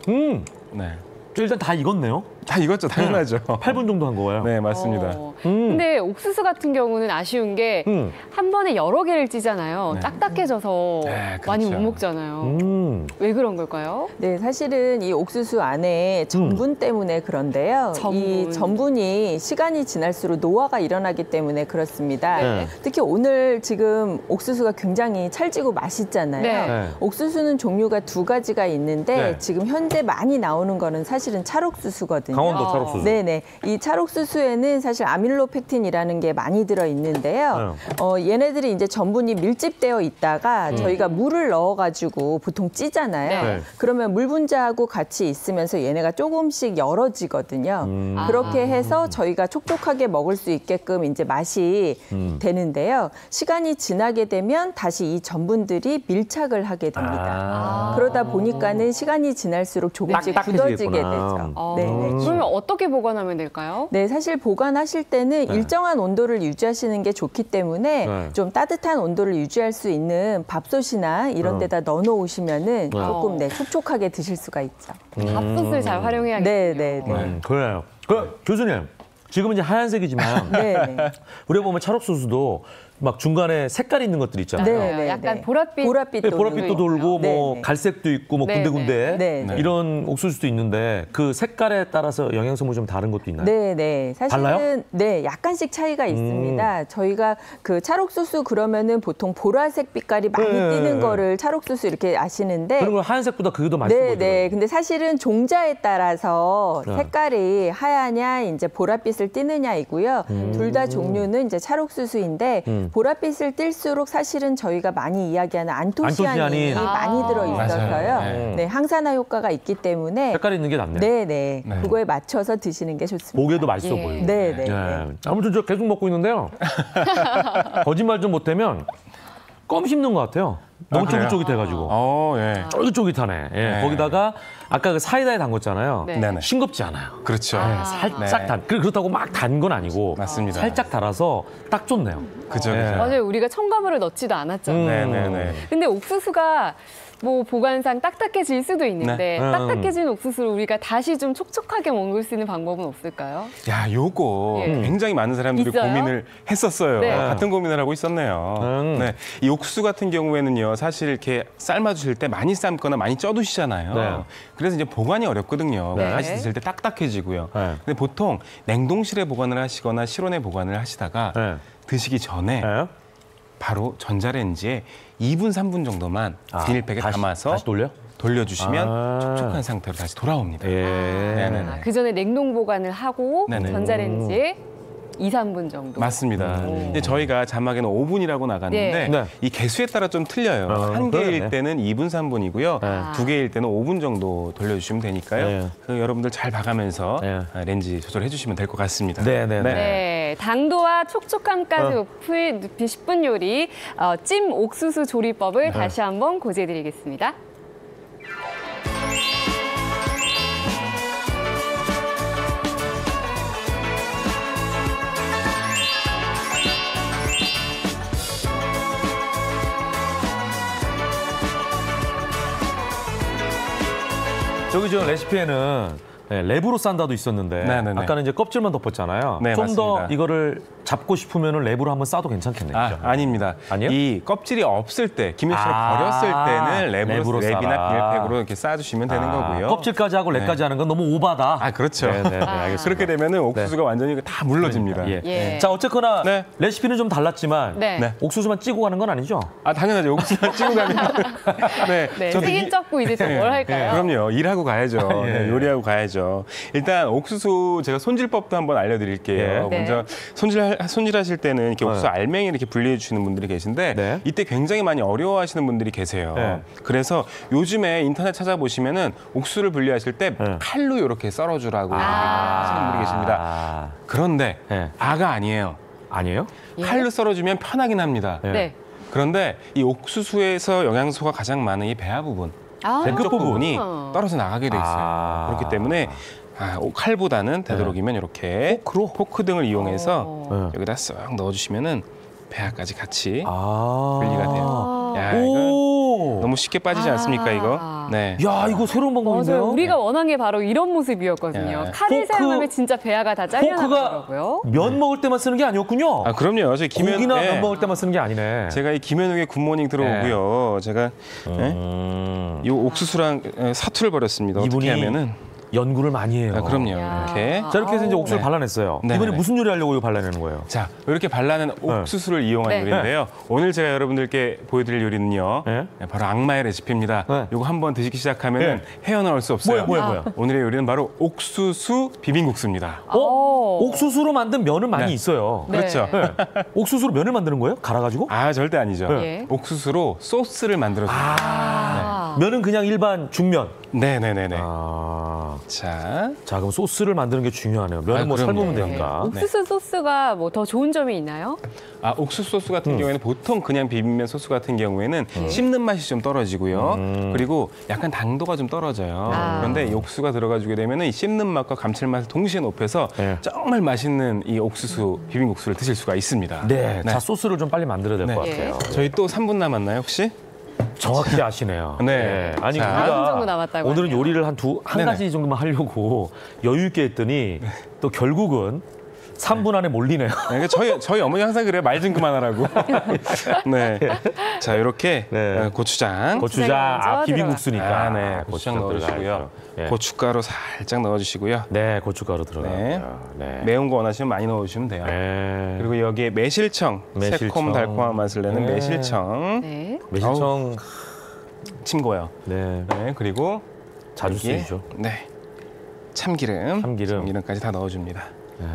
네. 일단 다 익었네요. 다 익었죠, 당연하죠. 8분 정도 한 거예요. 네, 맞습니다. 근데 옥수수 같은 경우는 아쉬운 게 한 번에 여러 개를 찌잖아요. 네. 딱딱해져서 네, 그렇죠. 많이 못 먹잖아요. 왜 그런 걸까요? 네, 사실은 이 옥수수 안에 전분 때문에 그런데요. 전분. 이 전분이 시간이 지날수록 노화가 일어나기 때문에 그렇습니다. 네. 특히 오늘 지금 옥수수가 굉장히 찰지고 맛있잖아요. 네. 네. 옥수수는 종류가 두 가지가 있는데 네. 지금 현재 많이 나오는 거는 사실은 찰옥수수거든요. 강원도 찰옥수수. 네네. 이 찰옥수수에는 사실 아밀로펙틴이라는 게 많이 들어 있는데요. 얘네들이 이제 전분이 밀집되어 있다가 저희가 물을 넣어가지고 보통 찌잖아요. 네. 그러면 물 분자하고 같이 있으면서 얘네가 조금씩 열어지거든요. 그렇게 해서 저희가 촉촉하게 먹을 수 있게끔 이제 맛이 되는데요. 시간이 지나게 되면 다시 이 전분들이 밀착을 하게 됩니다. 그러다 보니까는 시간이 지날수록 조금씩 굳어지게 딱딱해지겠구나. 되죠. 네. 그러면 어떻게 보관하면 될까요? 네, 사실 보관하실 때는 일정한 온도를 유지하시는 게 좋기 때문에 네. 좀 따뜻한 온도를 유지할 수 있는 밥솥이나 이런 데다 넣어 놓으시면은 조금 촉촉하게 드실 수가 있죠. 밥솥을 잘 활용해야겠군요. 네, 네, 네. 그래요. 교수님, 지금은 이제 하얀색이지만 네, 네. 우리가 보면 찰옥수수도 막 중간에 색깔 있는 것들 있잖아요. 네, 네, 약간 네. 보랏빛. 보랏빛 보랏빛도 돌고 네, 뭐 네. 갈색도 있고 뭐 네, 군데군데 네, 네. 이런 옥수수도 있는데 그 색깔에 따라서 영양성이 좀 다른 것도 있나요? 네, 네. 사실은 달라요? 네, 약간씩 차이가 있습니다. 저희가 그 찰옥수수 그러면은 보통 보라색 빛깔이 많이 네, 띄는 네. 거를 찰옥수수 이렇게 아시는데 그런 걸 하얀색보다 그게 더 맛있어 네, 보이더라고요. 네. 근데 사실은 종자에 따라서 네. 색깔이 하얗냐, 이제 보랏빛을 띠느냐이고요. 둘 다 종류는 이제 찰옥수수인데 보랏빛을 띨수록 사실은 저희가 많이 이야기하는 안토시아닌이 안토시아닌. 많이 들어 있어서요. 맞아요. 네, 항산화 효과가 있기 때문에 색깔 있는 게 낫네요. 네, 네. 네. 그거에 맞춰서 드시는 게 좋습니다. 보기에도 맛있어 예. 보이고. 네, 네. 예. 네. 아무튼 저 계속 먹고 있는데요. 거짓말 좀 못하면 껌 씹는 것 같아요. 너무 그래요? 쫄깃쫄깃해가지고. 예. 쫄깃쫄깃하네. 예. 네. 거기다가 아까 그 사이다에 담궜잖아요. 네. 네네. 싱겁지 않아요. 그렇죠. 살짝 네. 단. 그렇다고 막 단 건 아니고 맞습니다. 살짝 달아서 딱 좋네요. 그죠, 네. 그죠. 맞아요. 우리가 첨가물을 넣지도 않았잖아요. 네네네. 근데 옥수수가 뭐 보관상 딱딱해질 수도 있는데 네. 딱딱해진 옥수수를 우리가 다시 좀 촉촉하게 먹을 수 있는 방법은 없을까요? 야, 요거 예. 굉장히 많은 사람들이 있어요? 고민을 했었어요. 네. 같은 고민을 하고 있었네요. 네, 이 옥수수 같은 경우에는요, 옥수수는요, 사실 이렇게 삶아주실 때 많이 삶거나 많이 쪄두시잖아요. 네. 그래서 이제 보관이 어렵거든요. 네. 다시 드실 때 딱딱해지고요. 네. 근데 보통 냉동실에 보관을 하시거나 실온에 보관을 하시다가 네. 드시기 전에 네. 바로 전자레인지에 2분, 3분 정도만 비닐팩에 담아서 다시 돌려? 돌려주시면 촉촉한 상태로 다시 돌아옵니다. 예. 네네네. 그 전에 냉동 보관을 하고 네네. 전자레인지에 2, 3분 정도. 맞습니다. 근데 저희가 자막에는 5분이라고 나갔는데 네. 이 개수에 따라 좀 틀려요. 한 그러네. 개일 때는 2분, 3분이고요. 네. 두 개일 때는 5분 정도 돌려주시면 되니까요. 네. 그 여러분들 잘 봐가면서 네. 렌지 조절해 주시면 될 것 같습니다. 네네네. 네, 당도와 촉촉함까지 높인 10분 요리 찜 옥수수 조리법을 다시 한번 고지해드리겠습니다. 저기 저 레시피에는 랩으로 싼다도 있었는데 네네네. 아까는 이제 껍질만 덮었잖아요. 네, 좀 더 맞습니다. 이거를 잡고 싶으면은 랩으로 한번 싸도 괜찮겠네요. 아닙니다. 아니요? 이 껍질이 없을 때, 김혜수를 버렸을 때는 랩으로 랩이나 싸라. 비닐팩으로 이렇게 싸주시면 되는 거고요. 껍질까지 하고 랩까지 하는 건 너무 오바다. 아, 그렇죠. 네네, 알겠습니다. 그렇게 되면 옥수수가 완전히 다 물러집니다. 예. 예. 자, 어쨌거나 네. 레시피는 좀 달랐지만 네. 네. 옥수수만 찌고 가는 건 아니죠? 아, 당연하죠. 옥수수만 찍고 가면. 네. 네, 저도 책임 졌고 이제 좀 뭘 할까요? 그럼요. 일하고 가야죠. 예. 네, 요리하고 가야죠. 일단 옥수수 제가 손질법도 한번 알려드릴게요. 예. 먼저 손질하실 때는 이렇게 옥수수 알맹이 이렇게 분리해 주시는 분들이 계신데 네. 이때 굉장히 많이 어려워하시는 분들이 계세요. 네. 그래서 요즘에 인터넷 찾아보시면은 옥수수를 분리하실 때 칼로 이렇게 썰어주라고 하시는 분이 계십니다. 아, 그런데 네. 아가 아니에요. 아니에요? 예? 칼로 썰어주면 편하긴 합니다. 네. 그런데 이 옥수수에서 영양소가 가장 많은 이 배아 부분, 아, 배 끝 쪽 부분이 아. 떨어져 나가게 돼 있어요. 아. 그렇기 때문에 칼보다는 되도록이면 이렇게 포크 등을 이용해서 여기다 쏙 넣어주시면은 배아까지 같이 분리가 돼요. 야, 이거 오! 너무 쉽게 빠지지 않습니까, 이거? 네. 야, 이거 새로운 방법인데요? 맞아요. 우리가 원한 게 바로 이런 모습이었거든요. 예. 칼을 포크- 사용하면 진짜 배아가 다 포크가 잘려나가더라고요. 면 먹을 때만 쓰는 게 아니었군요. 아, 그럼요. 저희 고기나 예. 면 먹을 때만 쓰는 게 아니네. 제가 이 김현욱의 굿모닝 들어오고요. 제가 이 옥수수랑 사투를 벌였습니다. 이분이 어떻게 하면은 연구를 많이 해요. 아, 그럼요. 야. 이렇게 자, 이렇게 해서 이제 옥수수를 네. 발라냈어요. 네, 이번에 네. 무슨 요리 하려고 이거 발라내는 거예요? 자, 이렇게 발라낸 옥수수를 이용한 네. 요리인데요. 오늘 제가 여러분들께 보여드릴 요리는요. 네. 네, 바로 악마의 레시피입니다. 네. 이거 한번 드시기 시작하면 네. 헤어나올 수 없어요. 뭐야? 오늘의 요리는 바로 옥수수 비빔국수입니다. 옥수수로 만든 면은 많이 네. 있어요. 네. 그렇죠. 옥수수로 면을 만드는 거예요? 갈아가지고? 아, 절대 아니죠. 예. 옥수수로 소스를 만들어줍니다. 아. 면은 그냥 일반 중면. 네네네네. 자, 자, 그럼 소스를 만드는 게 중요하네요. 면은 아, 뭐 그럼요. 삶으면 네. 되니까. 옥수수 소스가 뭐 더 좋은 점이 있나요? 옥수수 소스 같은 경우에는 보통 그냥 비빔면 소스 같은 경우에는 씹는 맛이 좀 떨어지고요. 그리고 약간 당도가 좀 떨어져요. 아. 그런데 이 옥수수가 들어가주게 되면 이 씹는 맛과 감칠맛을 동시에 높여서 네. 정말 맛있는 이 옥수수 비빔국수를 드실 수가 있습니다. 네, 자 소스를 좀 빨리 만들어야 될 것 네. 같아요. 저희 또 3분 남았나요, 혹시? 정확히 아시네요. 네. 아니 자, 우리가 4분 정도 남았다고 오늘은 하네요. 요리를 한 네네. 가지 정도만 하려고 여유 있게 했더니 또 결국은 3분 안에 몰리네요. 네, 저희 어머니 항상 그래요. 말 좀 그만하라고. 네. 자, 이렇게 네. 고추장. 먼저 비빔국수니까. 네. 고추장 넣어주시고요. 고춧가루 살짝 넣어주시고요. 네, 고춧가루 들어가요. 네. 매운 거 원하시면 많이 넣어주시면 돼요. 네. 그리고 여기에 매실청, 매실청. 새콤달콤한 맛을 내는 네. 매실청. 네. 매실청 침 고요. 네, 네, 그리고 자주 여기에, 쓰이죠. 네, 참기름, 참기름까지 다 넣어줍니다. 네.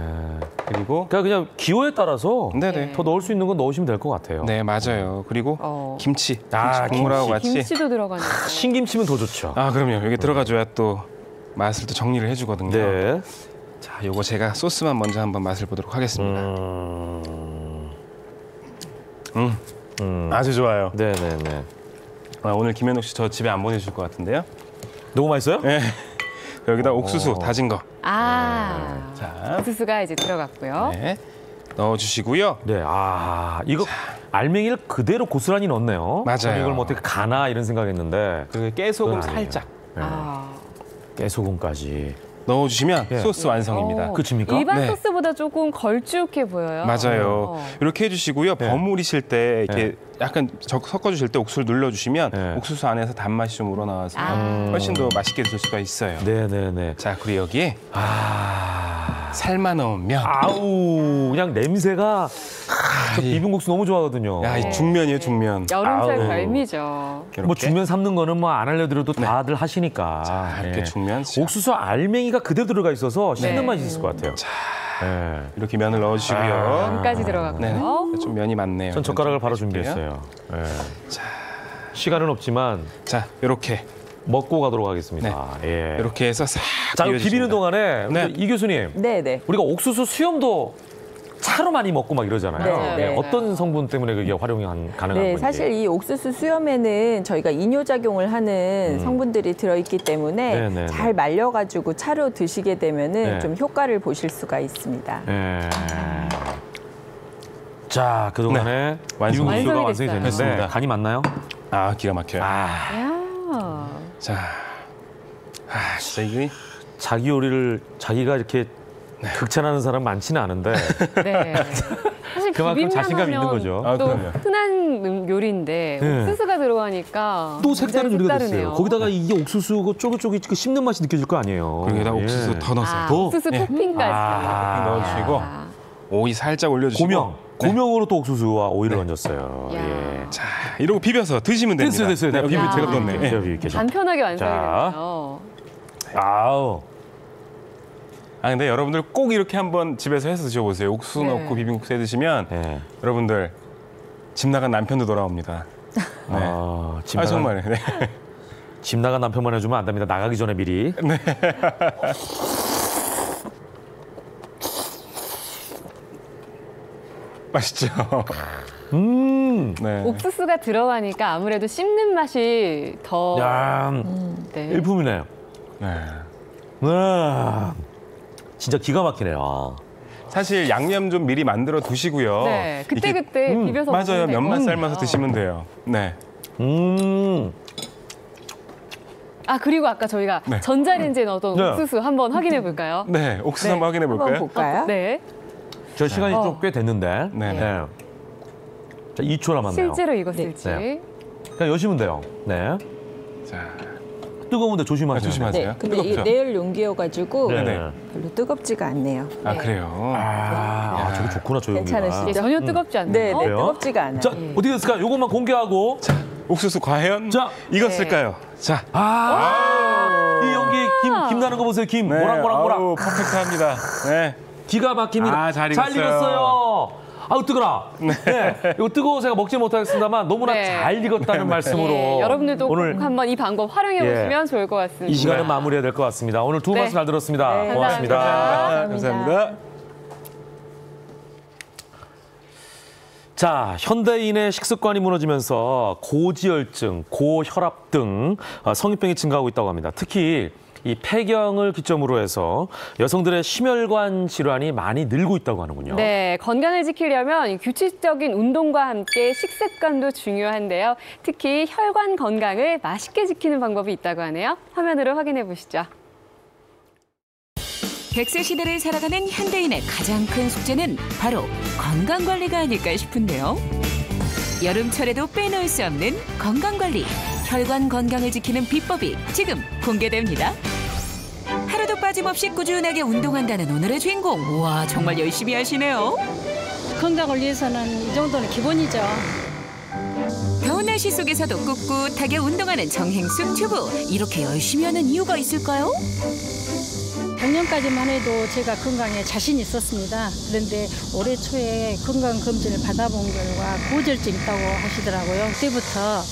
그리고 그러니까 그냥 기호에 따라서 네네. 더 넣을 수 있는 건 넣으시면 될 것 같아요. 네, 맞아요. 그리고 김치, 국물하고 같이. 김치도 들어가네요. 신김치면 더 좋죠. 아, 그럼요. 여기 들어가줘야 또 맛을 또 정리를 해주거든요. 네. 자, 요거 제가 소스만 먼저 한번 맛을 보도록 하겠습니다. 아주 좋아요. 네네네. 오늘 김현욱 씨 저 집에 안 보내주실 것 같은데요? 너무 맛있어요? 네. 여기다 옥수수 다진 거. 자, 옥수수가 이제 들어갔고요. 네. 넣어주시고요. 네, 이거 알맹이를 그대로 고스란히 넣었네요. 맞아요. 저는 이걸 뭐 어떻게 가나 이런 생각했는데 그리고 깨소금 그건 아니에요. 살짝. 아. 깨소금까지. 넣어주시면 예. 소스 완성입니다. 그렇습니까? 일반 네. 소스보다 조금 걸쭉해 보여요. 맞아요. 이렇게 해주시고요. 네. 버무리실 때 이렇게 네. 약간 섞어주실 때 옥수수를 눌러주시면 네. 옥수수 안에서 단맛이 좀 우러나와서 훨씬 더 맛있게 드실 수가 있어요. 네네네. 자, 그리고 여기에 삶아 놓은 면. 아우, 그냥 냄새가. 저 비빔국수 너무 좋아하거든요. 야, 이 중면이에요, 중면. 여름철 아우. 별미죠. 이렇게. 뭐 중면 삶는 거는 뭐 안 알려드려도 다들 하시니까. 자, 이렇게 예. 중면. 옥수수 알맹이가 그대로 들어가 있어서 씹는 네. 맛이 있을 것 같아요. 예. 이렇게 면을 넣어주시고요. 면까지 들어가고요. 네, 좀 면이 많네요. 전 젓가락을 바로 좀 준비했어요. 예. 시간은 없지만 자, 이렇게 먹고 가도록 하겠습니다. 예. 이렇게 해서 싹 자, 그럼 비벼주십니다. 비비는 동안에 네. 이 교수님, 네네. 우리가 옥수수 수염도 차로 많이 먹고 막 이러잖아요. 네, 예, 네. 어떤 성분 때문에 그게 활용이 가능한 네, 건지. 사실 이 옥수수 수염에는 저희가 이뇨작용을 하는 성분들이 들어있기 때문에 네네네. 잘 말려가지고 차로 드시게 되면은 네. 좀 효과를 보실 수가 있습니다. 예. 자, 그동안에 완성. 비빔국수가 완성이 완성이 됐어요. 됐는데 됐습니다. 간이 맞나요? 아, 기가 막혀요. 야. 자, 진짜 이게 자기 요리를 자기가 이렇게 극찬하는 사람 많지는 않은데 네. 사실 그만큼 비빔면 자신감이 있는 하면 거죠. 아, 또 그럼요. 흔한 요리인데 네. 옥수수가 들어가니까 또 색다른 굉장히 요리가 색다르네요. 됐어요. 거기다가 이게 옥수수 그 쫄깃쫄깃 그 씹는 맛이 느껴질 거 아니에요. 거기에다 예. 옥수수 더 넣었어요. 아, 더? 옥수수 예. 토핑까지. 넣어주시고 야. 오이 살짝 올려주시고 고명. 네. 고명으로 또 옥수수와 오이를 얹었어요. 야. 예. 자, 이러고 비벼서 드시면 됩니다. 됐어요. 네, 여기 비빔 제가 야. 넣었네요. 예. 제가 비빌게요. 간편하게 완성이 자. 됐네요. 아우. 아, 근데 여러분들 꼭 이렇게 한번 집에서 해서 드셔보세요. 옥수수 네. 넣고 비빔국수 해 드시면 예. 여러분들 집 나간 남편도 돌아옵니다. 네. 아, 집 아, 나간, 정말. 네. 집 나간 남편만 해주면 안 됩니다. 나가기 전에 미리. 맛있죠? 네. 옥수수가 들어가니까 아무래도 씹는 맛이 더 야, 네. 일품이네요. 네. 와, 진짜 기가 막히네요. 사실 양념 좀 미리 만들어 두시고요. 네, 이렇게- 그때 비벼서 맞아요. 먹으면 면만 되거든요. 삶아서 드시면 돼요. 네. 아, 그리고 아까 저희가 네. 전자레인지에 넣었던 네. 옥수수 한번 확인해 볼까요? 네. 옥수수 네. 한번 확인해 한번 볼까요? 볼까요? 네. 저 시간이 좀 꽤 됐는데. 네. 자, 2초 남았네요. 실제로 익었을지. 네. 그냥 여시면 돼요. 네. 자, 뜨거운데 조심하세요. 조심하세요. 네, 근데 이게 뜨겁죠? 내열 용기여가지고 네. 네. 별로 뜨겁지가 않네요. 아, 네. 그래요. 아, 저게 좋구나, 저 용기가. 괜찮으시죠? 예, 전혀 뜨겁지 않나요? 네, 네, 그래요? 뜨겁지가 않아요. 자, 어떻게 됐을까? 요것만 공개하고. 옥수수 과연 자. 익었을까요? 자, 이 연기 김 나는 거 보세요. 김. 네. 모락모락. 아우, 퍼펙트합니다. 네. 기가 막힙니다. 아, 잘 익었어요. 익었어요. 아우, 뜨거라. 네. 이거 뜨거워 제가 먹지 못하겠습니다만 너무나 네. 잘 익었다는 말씀으로. 예, 여러분들도 오늘 꼭 한번 이 방법 활용해 예. 보시면 좋을 것 같습니다. 이 시간은 마무리해야 될 것 같습니다. 오늘 두 분 네. 말씀 잘 들었습니다. 네, 고맙습니다. 감사합니다. 자, 현대인의 식습관이 무너지면서 고지혈증, 고혈압 등 성인병이 증가하고 있다고 합니다. 특히 이 폐경을 기점으로 해서 여성들의 심혈관 질환이 많이 늘고 있다고 하는군요. 네, 건강을 지키려면 이 규칙적인 운동과 함께 식습관도 중요한데요. 특히 혈관 건강을 맛있게 지키는 방법이 있다고 하네요. 화면으로 확인해 보시죠. 100세 시대를 살아가는 현대인의 가장 큰 숙제는 바로 건강관리가 아닐까 싶은데요. 여름철에도 빼놓을 수 없는 건강관리, 혈관 건강을 지키는 비법이 지금 공개됩니다. 하루도 빠짐없이 꾸준하게 운동한다는 오늘의 주인공. 우와, 정말 열심히 하시네요. 건강을 위해서는 이 정도는 기본이죠. 더운 날씨 속에서도 꿋꿋하게 운동하는 정행숙 주부. 이렇게 열심히 하는 이유가 있을까요? 작년까지만 해도 제가 건강에 자신이 있었습니다. 그런데 올해 초에 건강검진을 받아본 결과 고지혈증이 있다고 하시더라고요. 그때부터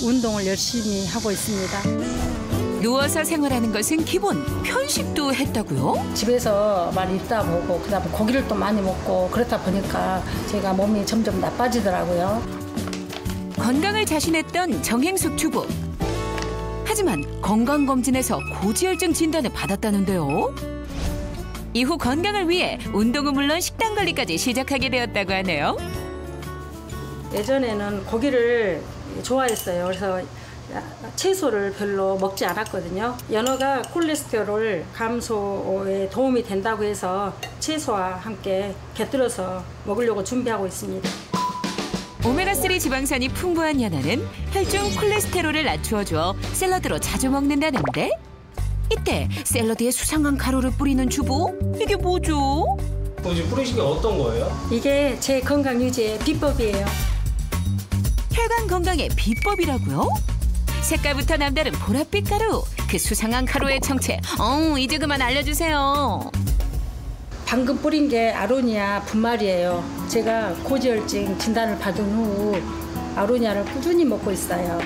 운동을 열심히 하고 있습니다. 누워서 생활하는 것은 기본. 편식도 했다고요? 집에서 많이 있다 보고 그다음에 고기를 또 많이 먹고 그렇다 보니까 제가 몸이 점점 나빠지더라고요. 건강을 자신했던 정행숙 주부. 하지만 건강검진에서 고지혈증 진단을 받았다는데요. 이후 건강을 위해 운동은 물론 식단 관리까지 시작하게 되었다고 하네요. 예전에는 고기를 좋아했어요. 그래서 채소를 별로 먹지 않았거든요. 연어가 콜레스테롤 감소에 도움이 된다고 해서 채소와 함께 곁들여서 먹으려고 준비하고 있습니다. 오메가3 지방산이 풍부한 연어는 혈중 콜레스테롤을 낮추어줘 샐러드로 자주 먹는다는데 이때 샐러드에 수상한 가루를 뿌리는 주부? 이게 뭐죠? 지금 뿌리신 게 어떤 거예요? 이게 제 건강 유지의 비법이에요. 혈관 건강의 비법이라고요? 색깔부터 남다른 보랏빛 가루, 그 수상한 가루의 정체, 이제 그만 알려주세요. 방금 뿌린 게 아로니아 분말이에요. 제가 고지혈증 진단을 받은 후 아로니아를 꾸준히 먹고 있어요.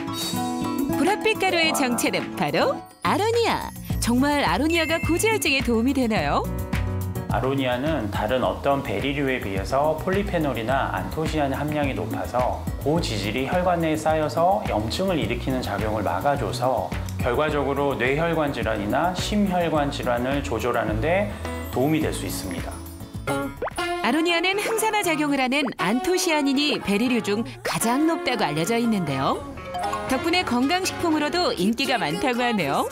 보랏빛 가루의 정체는 바로 아로니아. 정말 아로니아가 고지혈증에 도움이 되나요? 아로니아는 다른 어떤 베리류에 비해서 폴리페놀이나 안토시아닌 함량이 높아서 고지질이 혈관 내에 쌓여서 염증을 일으키는 작용을 막아줘서 결과적으로 뇌혈관 질환이나 심혈관 질환을 조절하는 데 도움이 될 수 있습니다. 아로니아는 항산화 작용을 하는 안토시아닌이 베리류 중 가장 높다고 알려져 있는데요. 덕분에 건강식품으로도 인기가 많다고 하네요.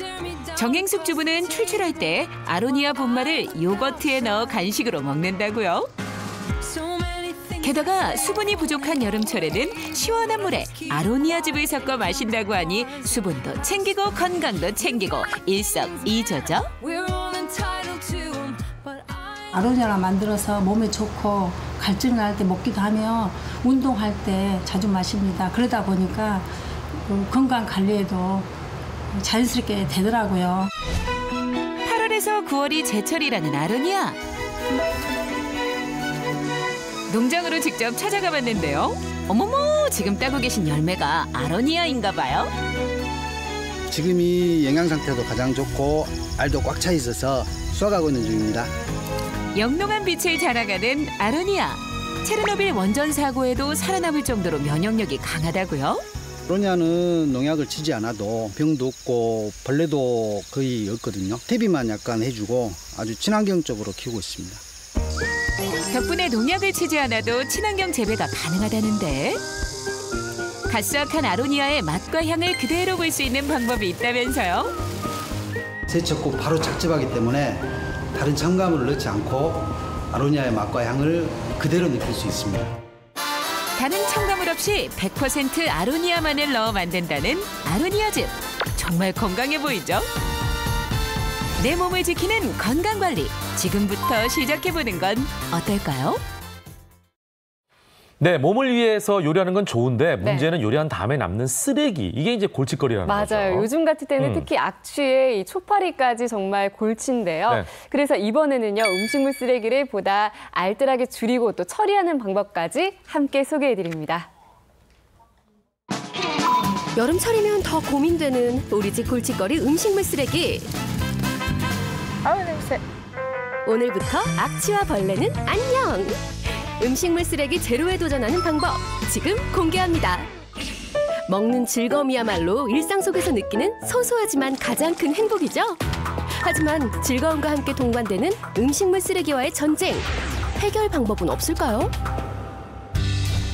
정행숙 주부는 출출할 때 아로니아 분말을 요거트에 넣어 간식으로 먹는다고요. 게다가 수분이 부족한 여름철에는 시원한 물에 아로니아즙을 섞어 마신다고 하니 수분도 챙기고 건강도 챙기고 일석이조죠. 아로니아를 만들어서 몸에 좋고 갈증 날 때 먹기도 하며 운동할 때 자주 마십니다. 그러다 보니까 건강 관리에도 자연스럽게 되더라고요. 8월에서 9월이 제철이라는 아로니아. 농장으로 직접 찾아가 봤는데요. 어머머, 지금 따고 계신 열매가 아로니아인가 봐요. 지금이 영양 상태도 가장 좋고 알도 꽉 차 있어서 수확하고 있는 중입니다. 영롱한 빛을 자랑하는 아로니아. 체르노빌 원전 사고에도 살아남을 정도로 면역력이 강하다고요? 아로니아는 농약을 치지 않아도 병도 없고 벌레도 거의 없거든요. 퇴비만 약간 해주고 아주 친환경적으로 키우고 있습니다. 덕분에 농약을 치지 않아도 친환경 재배가 가능하다는데 갓 수확한 아로니아의 맛과 향을 그대로 볼 수 있는 방법이 있다면서요? 세척 후 바로 착즙하기 때문에 다른 첨가물을 넣지 않고 아로니아의 맛과 향을 그대로 느낄 수 있습니다. 다른 첨가물 없이 100% 아로니아만을 넣어 만든다는 아로니아즙. 정말 건강해 보이죠? 내 몸을 지키는 건강관리. 지금부터 시작해보는 건 어떨까요? 네, 몸을 위해서 요리하는 건 좋은데 문제는 요리한 다음에 남는 쓰레기. 이게 이제 골칫거리라는 거죠. 맞아요. 요즘 같을 때는 특히 악취에 이 초파리까지 정말 골치인데요. 네. 그래서 이번에는요, 음식물 쓰레기를 보다 알뜰하게 줄이고 또 처리하는 방법까지 함께 소개해드립니다. 여름철이면 더 고민되는 우리 집 골칫거리 음식물 쓰레기. 아우, 냄새. 오늘부터 악취와 벌레는 안녕! 음식물 쓰레기 제로에 도전하는 방법 지금 공개합니다. 먹는 즐거움이야말로 일상 속에서 느끼는 소소하지만 가장 큰 행복이죠. 하지만 즐거움과 함께 동반되는 음식물 쓰레기와의 전쟁. 해결 방법은 없을까요?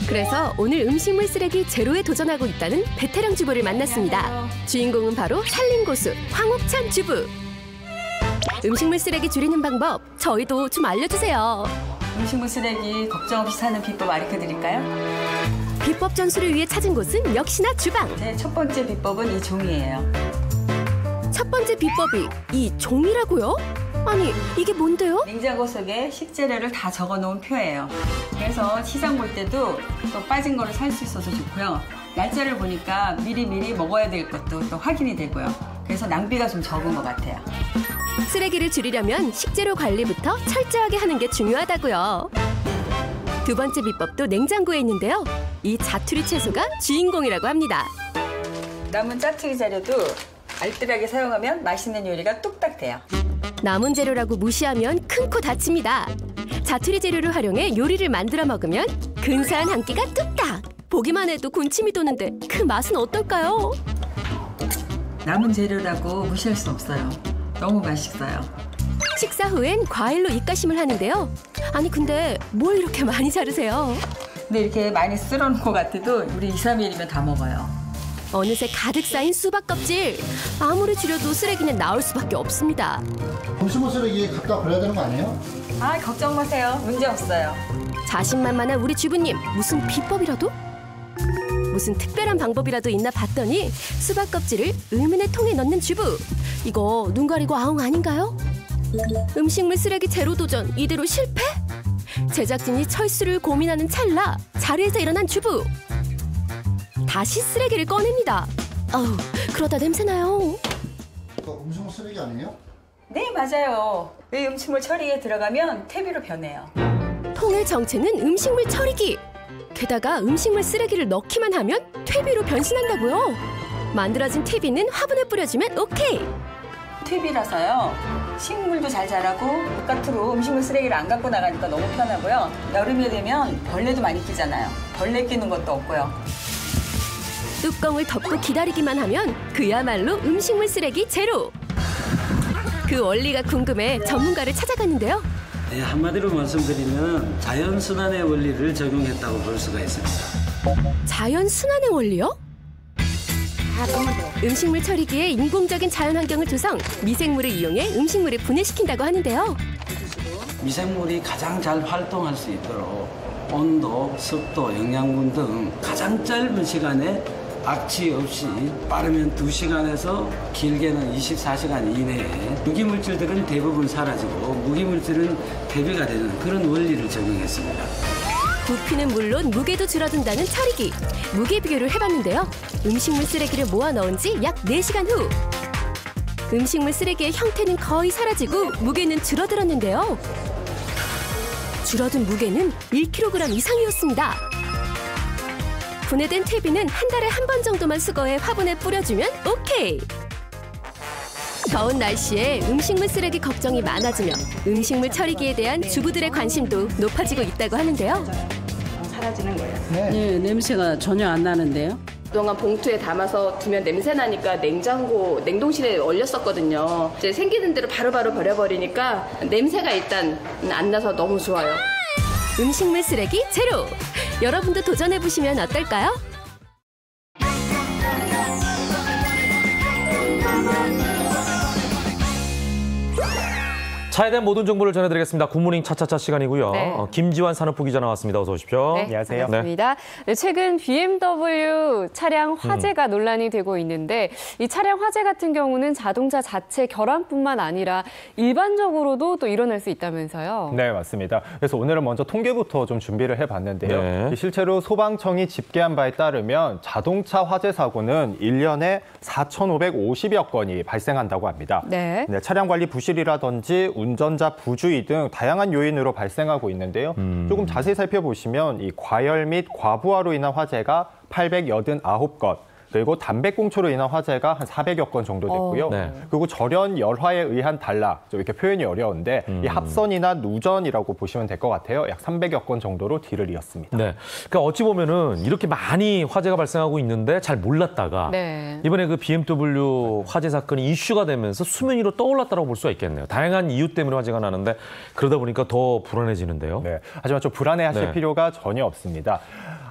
그래서 오늘 음식물 쓰레기 제로에 도전하고 있다는 베테랑 주부를 만났습니다. 주인공은 바로 살림고수 황옥찬 주부. 음식물 쓰레기 줄이는 방법 저희도 좀 알려주세요. 음식물 쓰레기 걱정 없이 사는 비법 알려드릴까요? 비법 전수를 위해 찾은 곳은 역시나 주방. 네, 첫 번째 비법은 이 종이에요. 첫 번째 비법이 이 종이라고요? 아니, 이게 뭔데요? 냉장고 속에 식재료를 다 적어놓은 표예요. 그래서 시장 볼 때도 또 빠진 거를 살 수 있어서 좋고요. 날짜를 보니까 미리미리 먹어야 될 것도 또 확인이 되고요. 그래서 낭비가 좀 적은 것 같아요. 쓰레기를 줄이려면 식재료 관리부터 철저하게 하는 게 중요하다고요. 두 번째 비법도 냉장고에 있는데요. 이 자투리 채소가 주인공이라고 합니다. 남은 짜투리 재료도 알뜰하게 사용하면 맛있는 요리가 뚝딱 돼요. 남은 재료라고 무시하면 큰 코 다칩니다. 자투리 재료를 활용해 요리를 만들어 먹으면 근사한 한 끼가 뚝딱! 보기만 해도 군침이 도는데 그 맛은 어떨까요? 남은 재료라고 무시할 수 없어요. 너무 맛있어요. 식사 후엔 과일로 입가심을 하는데요. 아니 근데 뭘 이렇게 많이 자르세요? 근데 이렇게 많이 쓸어놓은 것 같아도 우리 2, 3일이면 다 먹어요. 어느새 가득 쌓인 수박 껍질. 아무리 줄여도 쓰레기는 나올 수밖에 없습니다. 음식물 쓰레기 갖다 버려야 되는 거 아니에요? 아, 걱정 마세요. 문제 없어요. 자신만만한 우리 주부님, 무슨 비법이라도? 무슨 특별한 방법이라도 있나 봤더니 수박 껍질을 의문의 통에 넣는 주부. 이거 눈 가리고 아웅 아닌가요? 음식물 쓰레기 제로 도전 이대로 실패? 제작진이 철수를 고민하는 찰나 자리에서 일어난 주부. 다시 쓰레기를 꺼냅니다. 어우, 그러다 냄새나요. 이거 음식물 쓰레기 아니에요? 네, 맞아요. 이 음식물 처리에 들어가면 퇴비로 변해요. 통의 정체는 음식물 처리기. 게다가 음식물 쓰레기를 넣기만 하면 퇴비로 변신한다고요. 만들어진 퇴비는 화분에 뿌려주면 오케이. 퇴비라서요. 식물도 잘 자라고 바깥으로 음식물 쓰레기를 안 갖고 나가니까 너무 편하고요. 여름이 되면 벌레도 많이 끼잖아요. 벌레 끼는 것도 없고요. 뚜껑을 덮고 기다리기만 하면 그야말로 음식물 쓰레기 제로. 그 원리가 궁금해 전문가를 찾아갔는데요. 네, 한마디로 말씀드리면 자연순환의 원리를 적용했다고 볼 수가 있습니다. 자연순환의 원리요? 음식물 처리기에 인공적인 자연환경을 조성, 미생물을 이용해 음식물을 분해시킨다고 하는데요. 미생물이 가장 잘 활동할 수 있도록 온도, 습도, 영양분 등 가장 짧은 시간에 악취 없이 빠르면 2시간에서 길게는 24시간 이내에 유기물질들은 대부분 사라지고 무기물질은 대비가 되는 그런 원리를 적용했습니다. 부피는 물론 무게도 줄어든다는 처리기. 무게 비교를 해봤는데요. 음식물 쓰레기를 모아 넣은 지 약 4시간 후. 음식물 쓰레기의 형태는 거의 사라지고 무게는 줄어들었는데요. 줄어든 무게는 1kg 이상이었습니다. 분해된 퇴비는 한 달에 한 번 정도만 수거해 화분에 뿌려주면 오케이. 더운 날씨에 음식물 쓰레기 걱정이 많아지며 음식물 처리기에 대한 주부들의 관심도 높아지고 있다고 하는데요. 사라지는 거예요. 네, 냄새가 전혀 안 나는데요. 그동안 봉투에 담아서 두면 냄새 나니까 냉동실에 얼렸었거든요. 이제 생기는 대로 바로바로 버려버리니까 냄새가 일단 안 나서 너무 좋아요. 음식물 쓰레기 제로. 여러분도 도전해보시면 어떨까요? 차에 대한 모든 정보를 전해드리겠습니다. 굿모닝 차차차 시간이고요. 네. 김지환 산업부 기자 나왔습니다. 어서 오십시오. 네, 안녕하세요. 반갑습니다. 네, 최근 BMW 차량 화재가 논란이 되고 있는데 이 차량 화재 같은 경우는 자동차 자체 결함뿐만 아니라 일반적으로도 또 일어날 수 있다면서요. 네, 맞습니다. 그래서 오늘은 먼저 통계부터 좀 준비를 해봤는데요. 네. 실제로 소방청이 집계한 바에 따르면 자동차 화재 사고는 1년에 4,550여 건이 발생한다고 합니다. 네. 네, 차량 관리 부실이라든지 운전자 부주의 등 다양한 요인으로 발생하고 있는데요. 조금 자세히 살펴보시면 이 과열 및 과부하로 인한 화재가 889건, 그리고 담배꽁초로 인한 화재가 한 400여 건 정도 됐고요. 네. 그리고 절연 열화에 의한 단락, 좀 이렇게 표현이 어려운데 이 합선이나 누전이라고 보시면 될 것 같아요. 약 300여 건 정도로 뒤를 이었습니다. 네, 그러니까 어찌 보면은 이렇게 많이 화재가 발생하고 있는데 잘 몰랐다가 네. 이번에 그 BMW 화재 사건이 이슈가 되면서 수면 위로 떠올랐다고 볼 수가 있겠네요. 다양한 이유 때문에 화재가 나는데 그러다 보니까 더 불안해지는데요. 네, 하지만 좀 불안해하실 네. 필요가 전혀 없습니다.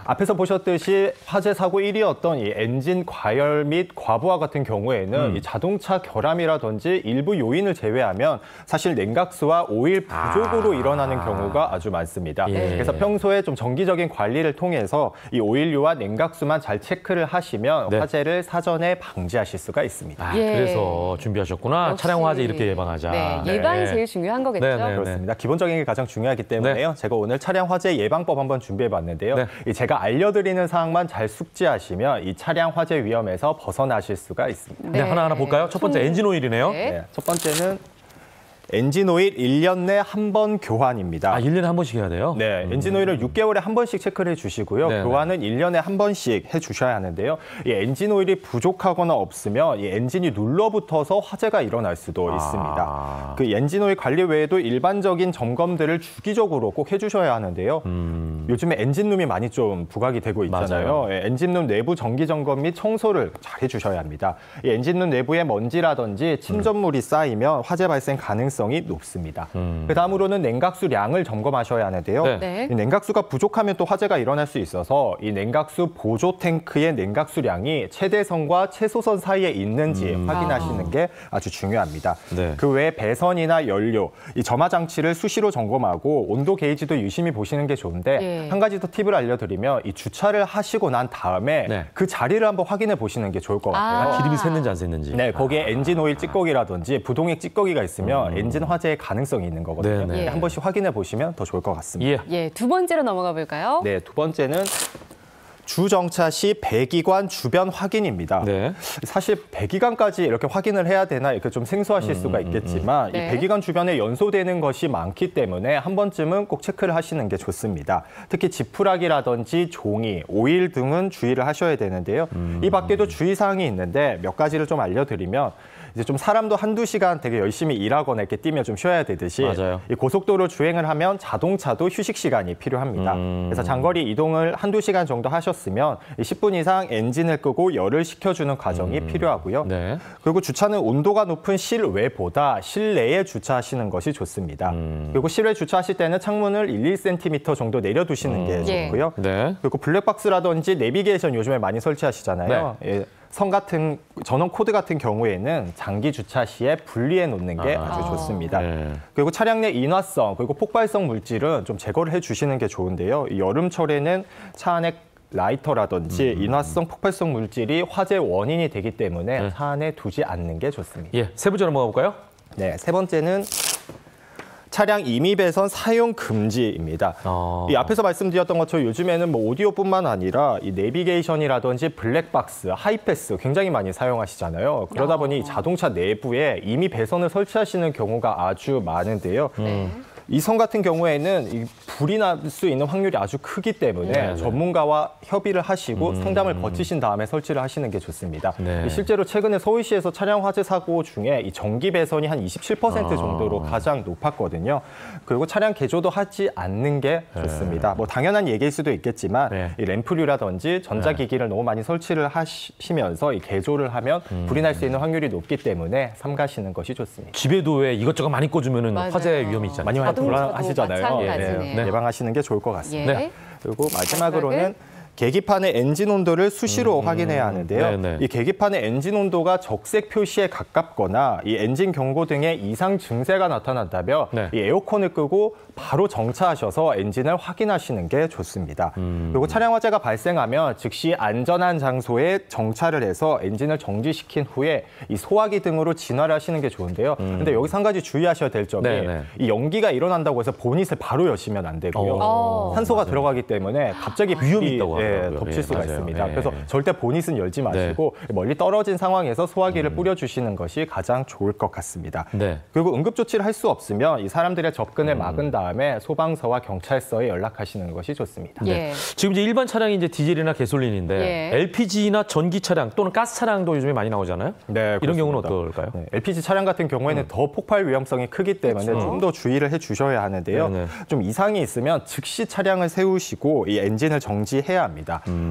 앞에서 보셨듯이 화재 사고 1위였던 이 엔진 과열 및 과부하 같은 경우에는 이 자동차 결함이라든지 일부 요인을 제외하면 사실 냉각수와 오일 부족으로 일어나는 경우가 아주 많습니다. 예. 그래서 평소에 좀 정기적인 관리를 통해서 이 오일류와 냉각수만 잘 체크를 하시면 네. 화재를 사전에 방지하실 수가 있습니다. 예. 그래서 준비하셨구나. 역시. 차량 화재 이렇게 예방하자. 네, 예방이 제일 중요한 거겠죠. 네, 네. 그렇습니다. 기본적인 게 가장 중요하기 때문에요. 제가 오늘 차량 화재 예방법 한번 준비해봤는데요. 네. 이 제가 알려드리는 사항만 잘 숙지하시면 이 차량 화재 위험에서 벗어나실 수가 있습니다. 네, 하나하나 볼까요? 첫 번째 엔진 오일이네요. 네, 첫 번째는 엔진 오일 1년 내 한 번 교환입니다. 아, 1년에 한 번씩 해야 돼요? 네, 엔진 오일을 6개월에 한 번씩 체크를 해주시고요. 네네. 교환은 1년에 한 번씩 해주셔야 하는데요. 이 엔진 오일이 부족하거나 없으면 이 엔진이 눌러붙어서 화재가 일어날 수도 있습니다. 그 엔진 오일 관리 외에도 일반적인 점검들을 주기적으로 꼭 해주셔야 하는데요. 요즘에 엔진룸이 많이 좀 부각이 되고 있잖아요. 예, 엔진룸 내부 정기 점검 및 청소를 잘 해주셔야 합니다. 이 엔진룸 내부에 먼지라든지 침전물이 쌓이면 화재 발생 가능성이 높습니다. 그다음으로는 냉각수량을 점검하셔야 하는데요. 이 냉각수가 부족하면 또 화재가 일어날 수 있어서 이 냉각수 보조 탱크의 냉각수량이 최대선과 최소선 사이에 있는지 확인하시는 게 아주 중요합니다. 그 외에 배선이나 연료, 이 점화 장치를 수시로 점검하고 온도 게이지도 유심히 보시는 게 좋은데 한 가지 더 팁을 알려드리면 이 주차를 하시고 난 다음에 그 자리를 한번 확인해 보시는 게 좋을 것 같아요. 기름이 샜는지 안 샜는지. 네, 거기에 엔진 오일 찌꺼기라든지 부동액 찌꺼기가 있으면 엔진 화재의 가능성이 있는 거거든요. 한 번씩 확인해 보시면 더 좋을 것 같습니다. 예, 두 번째로 넘어가 볼까요? 네, 두 번째는 주정차 시 배기관 주변 확인입니다. 사실 배기관까지 이렇게 확인을 해야 되나 이렇게 좀 생소하실 수가 있겠지만 이 배기관 주변에 연소되는 것이 많기 때문에 한 번쯤은 꼭 체크를 하시는 게 좋습니다. 특히 지푸라기라든지 종이, 오일 등은 주의를 하셔야 되는데요. 이 밖에도 주의사항이 있는데 몇 가지를 좀 알려드리면 이제 좀 사람도 한두 시간 되게 열심히 일하거나 이렇게 뛰면 좀 쉬어야 되듯이 이 고속도로 주행을 하면 자동차도 휴식 시간이 필요합니다. 그래서 장거리 이동을 한두 시간 정도 하셨으면 10분 이상 엔진을 끄고 열을 식혀주는 과정이 필요하고요. 그리고 주차는 온도가 높은 실외보다 실내에 주차하시는 것이 좋습니다. 그리고 실외 주차하실 때는 창문을 1~2cm 정도 내려두시는 게 좋고요. 그리고 블랙박스라든지 내비게이션 요즘에 많이 설치하시잖아요. 선 같은 전원 코드 같은 경우에는 장기 주차 시에 분리해 놓는 게 아주 좋습니다. 그리고 차량 내 인화성 그리고 폭발성 물질은 좀 제거를 해주시는 게 좋은데요. 이 여름철에는 차 안에 라이터라든지 인화성 폭발성 물질이 화재 원인이 되기 때문에 차 안에 두지 않는 게 좋습니다. 세 번째 넘어가 볼까요? 네, 세 번째는 차량 임의 배선 사용 금지입니다. 이 앞에서 말씀드렸던 것처럼 요즘에는 뭐 오디오뿐만 아니라 이 내비게이션이라든지 블랙박스, 하이패스 굉장히 많이 사용하시잖아요. 그러다 보니 자동차 내부에 임의 배선을 설치하시는 경우가 아주 많은데요. 이 선 같은 경우에는 이 불이 날 수 있는 확률이 아주 크기 때문에 전문가와 협의를 하시고 상담을 거치신 다음에 설치를 하시는 게 좋습니다. 실제로 최근에 서울시에서 차량 화재 사고 중에 이 전기 배선이 한 27% 정도로 가장 높았거든요. 그리고 차량 개조도 하지 않는 게 좋습니다. 뭐 당연한 얘기일 수도 있겠지만 이 램프류라든지 전자기기를 너무 많이 설치를 하시면서 이 개조를 하면 불이 날 수 있는 확률이 높기 때문에 삼가시는 것이 좋습니다. 집에도 왜 이것저것 많이 꽂으면 화재 위험이 있잖아요. 많이 불안하시잖아요. 예방하시는 게 좋을 것 같습니다. 그리고 마지막으로는 계기판의 엔진 온도를 수시로 확인해야 하는데요. 이 계기판의 엔진 온도가 적색 표시에 가깝거나 이 엔진 경고 등의 이상 증세가 나타난다면 이 에어컨을 끄고 바로 정차하셔서 엔진을 확인하시는 게 좋습니다. 그리고 차량 화재가 발생하면 즉시 안전한 장소에 정차를 해서 엔진을 정지시킨 후에 이 소화기 등으로 진화를 하시는 게 좋은데요. 근데 여기서 한 가지 주의하셔야 될 점이 이 연기가 일어난다고 해서 보닛을 바로 여시면 안 되고요. 산소가 들어가기 때문에 갑자기 위험이 있다고 하더라고요. 덮칠 수가 있습니다. 그래서 절대 보닛은 열지 마시고 멀리 떨어진 상황에서 소화기를 뿌려주시는 것이 가장 좋을 것 같습니다. 그리고 응급조치를 할 수 없으면 이 사람들의 접근을 막은 다음에 소방서와 경찰서에 연락하시는 것이 좋습니다. 지금 이제 일반 차량이 이제 디젤이나 가솔린인데 LPG나 전기 차량 또는 가스 차량도 요즘에 많이 나오잖아요. 이런 경우는 어떨까요? LPG 차량 같은 경우에는 더 폭발 위험성이 크기 때문에 좀 더 주의를 해주셔야 하는데요. 좀 이상이 있으면 즉시 차량을 세우시고 이 엔진을 정지해야 합니다.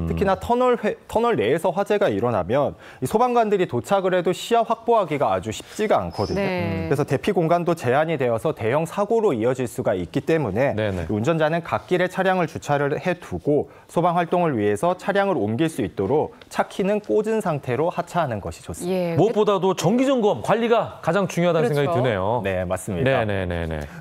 특히나 터널 내에서 화재가 일어나면 이 소방관들이 도착을 해도 시야 확보하기가 아주 쉽지가 않거든요. 그래서 대피 공간도 제한이 되어서 대형 사고로 이어질 수가 있기 때문에 운전자는 갓길에 차량을 주차를 해두고 소방 활동을 위해서 차량을 옮길 수 있도록 차 키는 꽂은 상태로 하차하는 것이 좋습니다. 무엇보다도 정기 점검 관리가 가장 중요하다는 생각이 드네요. 네, 맞습니다.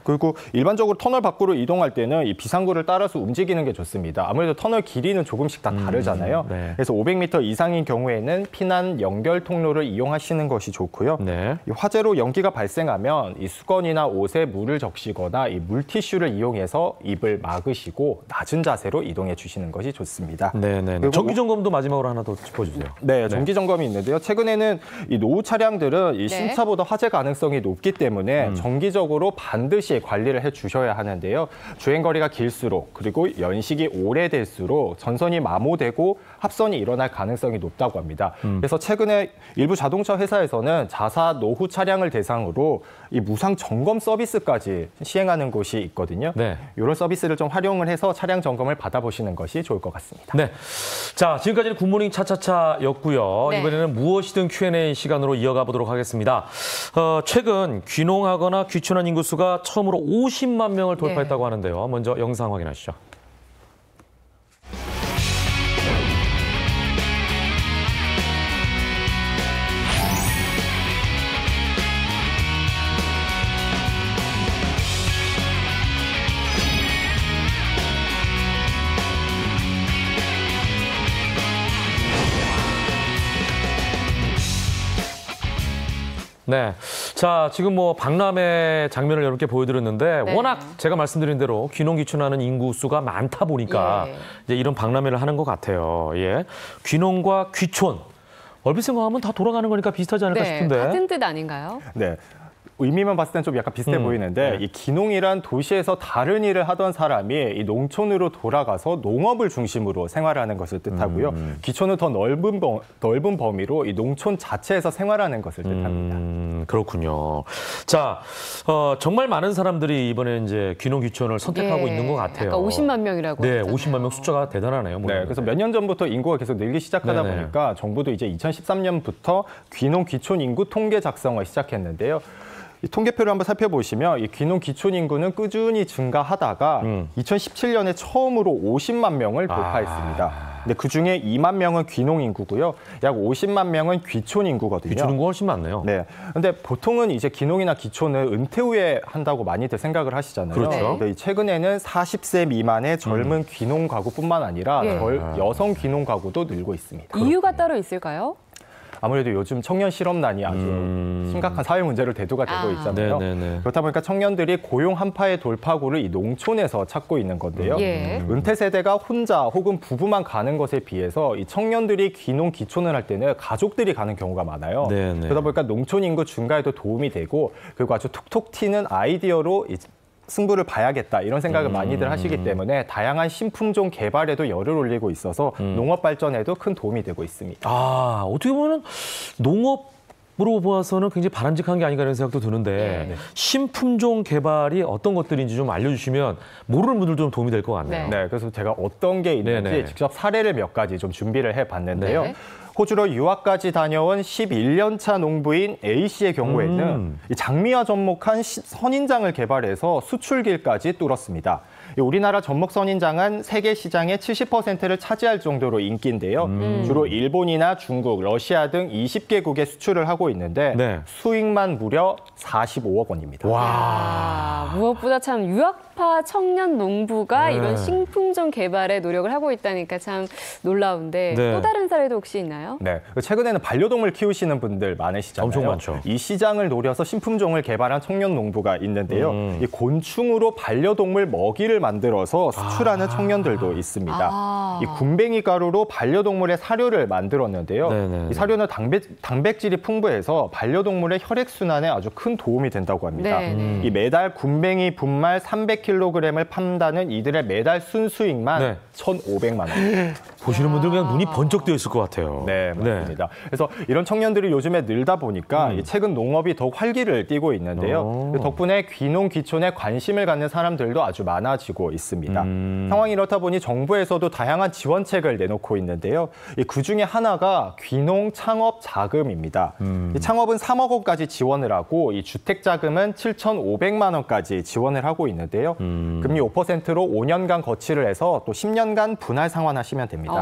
그리고 일반적으로 터널 밖으로 이동할 때는 이 비상구를 따라서 움직이는 게 좋습니다. 아무래도 터널 길이는 조금씩 다 다르잖아요. 그래서 500m 이상인 경우에는 피난 연결 통로를 이용하시는 것이 좋고요. 이 화재로 연기가 발생하면 이 수건이나 옷에 물을 적시거나 이 물티슈를 이용해서 입을 막으시고 낮은 자세로 이동해 주시는 것이 좋습니다. 정기 점검도 마지막으로 하나 더 짚어주세요. 정기 점검이 있는데요. 최근에는 이 노후 차량들은 이 신차보다 화재 가능성이 높기 때문에 정기적으로 반드시 관리를 해 주셔야 하는데요. 주행 거리가 길수록 그리고 연식이 오래될수록 전선이 마모되고 합선이 일어날 가능성이 높다고 합니다. 그래서 최근에 일부 자동차 회사에서는 자사 노후 차량을 대상으로 이 무상 점검 서비스까지 시행하는 곳이 있거든요. 네. 이런 서비스를 좀 활용을 해서 차량 점검을 받아보시는 것이 좋을 것 같습니다. 네. 자, 지금까지는 굿모닝 차차차였고요. 네. 이번에는 무엇이든 Q&A 시간으로 이어가 보도록 하겠습니다. 최근 귀농하거나 귀촌한 인구수가 처음으로 50만 명을 돌파했다고 하는데요. 먼저 영상 확인하시죠. 네. 자, 지금 뭐 박람회 장면을 여러분께 보여드렸는데 네. 워낙 제가 말씀드린 대로 귀농 귀촌하는 인구 수가 많다 보니까 이제 이런 박람회를 하는 것 같아요. 예. 귀농과 귀촌. 얼핏 생각하면 다 돌아가는 거니까 비슷하지 않을까 싶은데. 같은 뜻 아닌가요? 네. 의미만 봤을 땐 좀 약간 비슷해 보이는데 이 귀농이란 도시에서 다른 일을 하던 사람이 이 농촌으로 돌아가서 농업을 중심으로 생활하는 것을 뜻하고요. 귀촌은 더 넓은 범위로 이 농촌 자체에서 생활하는 것을 뜻합니다. 그렇군요. 자, 정말 많은 사람들이 이번에 이제 귀농 귀촌을 선택하고 있는 것 같아요. 아까 50만 명이라고 네, 했잖아요. 50만 명 숫자가 대단하네요. 네, 그래서 몇 년 전부터 인구가 계속 늘기 시작하다 네네. 보니까 정부도 이제 2013년부터 귀농 귀촌 인구 통계 작성을 시작했는데요. 이 통계표를 한번 살펴보시면 이 귀농 귀촌 인구는 꾸준히 증가하다가 2017년에 처음으로 50만 명을 돌파했습니다. 근데 그중에 2만 명은 귀농 인구고요. 약 50만 명은 귀촌 인구거든요. 귀촌 인구가 훨씬 많네요. 네. 근데 보통은 이제 귀농이나 귀촌을 은퇴 후에 한다고 많이들 생각을 하시잖아요. 그렇죠. 근데 최근에는 40세 미만의 젊은 귀농 가구뿐만 아니라 여성 귀농 가구도 늘고 있습니다. 이유가 따로 있을까요? 아무래도 요즘 청년 실업난이 아주 심각한 사회 문제로 대두가 되고 있잖아요. 네네네. 그렇다 보니까 청년들이 고용 한파의 돌파구를 이 농촌에서 찾고 있는 건데요. 은퇴 세대가 혼자 혹은 부부만 가는 것에 비해서 이 청년들이 귀농 귀촌을 할 때는 가족들이 가는 경우가 많아요. 네네. 그러다 보니까 농촌 인구 증가에도 도움이 되고 그리고 아주 톡톡 튀는 아이디어로 승부를 봐야겠다 이런 생각을 많이들 하시기 때문에 다양한 신품종 개발에도 열을 올리고 있어서 농업 발전에도 큰 도움이 되고 있습니다. 아, 어떻게 보면 농업으로 보아서는 굉장히 바람직한 게 아닌가 이런 생각도 드는데 신품종 개발이 어떤 것들인지 좀 알려주시면 모르는 분들도 좀 도움이 될 것 같네요. 네, 그래서 제가 어떤 게 있는지 네네. 직접 사례를 몇 가지 좀 준비를 해봤는데요. 네. 호주로 유학까지 다녀온 11년 차 농부인 A씨의 경우에는 이 장미와 접목한 선인장을 개발해서 수출길까지 뚫었습니다. 우리나라 접목 선인장은 세계 시장의 70%를 차지할 정도로 인기인데요. 주로 일본이나 중국, 러시아 등 20개국에 수출을 하고 있는데 수익만 무려 45억 원입니다. 와, 무엇보다 참 유학파 청년 농부가 이런 신품종 개발에 노력을 하고 있다니까 참 놀라운데 또 다른 사례도 혹시 있나요? 네, 최근에는 반려동물 키우시는 분들 많으시잖아요. 엄청 많죠. 이 시장을 노려서 신품종을 개발한 청년 농부가 있는데요. 이 곤충으로 반려동물 먹이를 만들어서 수출하는 청년들도 있습니다. 이 군뱅이 가루로 반려동물의 사료를 만들었는데요. 이 사료는 단백질이 풍부해서 반려동물의 혈액순환에 아주 큰 도움이 된다고 합니다. 이 매달 군뱅이 분말 300kg을 판다는 이들의 매달 순수익만 1,500만 원. 보시는 분들 그냥 눈이 번쩍 뜨여 있을 것 같아요. 네, 맞습니다. 그래서 이런 청년들이 요즘에 늘다 보니까 최근 농업이 더욱 활기를 띠고 있는데요. 덕분에 귀농 귀촌에 관심을 갖는 사람들도 아주 많아지고 있습니다. 상황이 이렇다 보니 정부에서도 다양한 지원책을 내놓고 있는데요. 그중에 하나가 귀농 창업 자금입니다. 이 창업은 3억 원까지 지원을 하고 이 주택 자금은 7,500만 원까지 지원을 하고 있는데요. 금리 5%로 5년간 거치를 해서 또 10년간 분할 상환하시면 됩니다.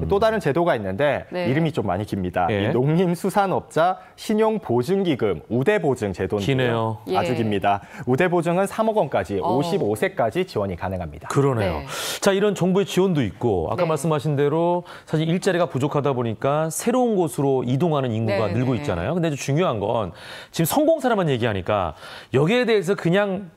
또 다른 제도가 있는데 이름이 좀 많이 깁니다. 이 농림수산업자 신용보증기금 우대보증 제도인데요. 기네요. 아주 깁니다. 우대보증은 3억 원까지 55세까지 지원이 가능합니다. 그러네요. 자, 이런 정부의 지원도 있고 아까 말씀하신 대로 사실 일자리가 부족하다 보니까 새로운 곳으로 이동하는 인구가 늘고 있잖아요. 근데 중요한 건 지금 성공 사례만 얘기하니까 여기에 대해서 그냥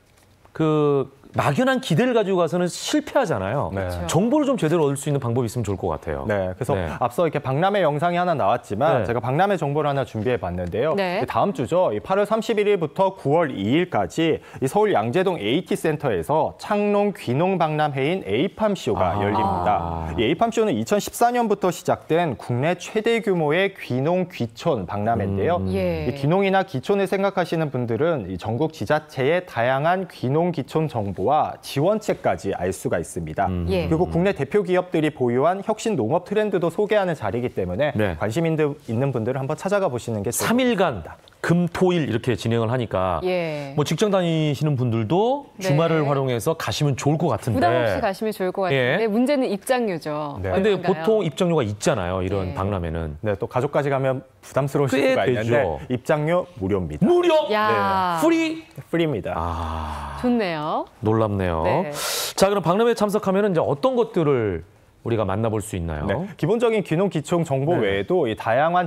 막연한 기대를 가지고 가서는 실패하잖아요. 정보를 좀 제대로 얻을 수 있는 방법이 있으면 좋을 것 같아요. 네, 그래서 앞서 이렇게 박람회 영상이 하나 나왔지만 제가 박람회 정보를 하나 준비해 봤는데요. 다음 주죠. 8월 31일부터 9월 2일까지 서울 양재동 AT센터에서 창농 귀농 박람회인 에이팜쇼가 열립니다. 이 에이팜쇼는 2014년부터 시작된 국내 최대 규모의 귀농 귀촌 박람회인데요. 이 귀농이나 귀촌을 생각하시는 분들은 이 전국 지자체의 다양한 귀농 귀촌 정보 정보와 지원책까지 알 수가 있습니다. 예. 그리고 국내 대표 기업들이 보유한 혁신 농업 트렌드도 소개하는 자리이기 때문에 네. 관심 있는 분들은 한번 찾아가 보시는 게 좋을 것 3일간 금, 토, 일 이렇게 진행을 하니까 예. 뭐 직장 다니시는 분들도 네. 주말을 활용해서 가시면 좋을 것 같은데. 부담 없이 가시면 좋을 것 같은데 예. 문제는 입장료죠. 네. 근데 얼마인가요? 보통 입장료가 있잖아요. 이런 예. 박람회는. 네, 또 가족까지 가면 부담스러우실 꽤 수가 되죠. 있는데 입장료 무료입니다. 무료? 야, 프리? 프리입니다. 아, 좋네요. 놀랍네요. 네. 자, 그럼 박람회에 참석하면 이제 어떤 것들을 우리가 만나볼 수 있나요? 네, 기본적인 귀농 기총 정보 네. 외에도 이 다양한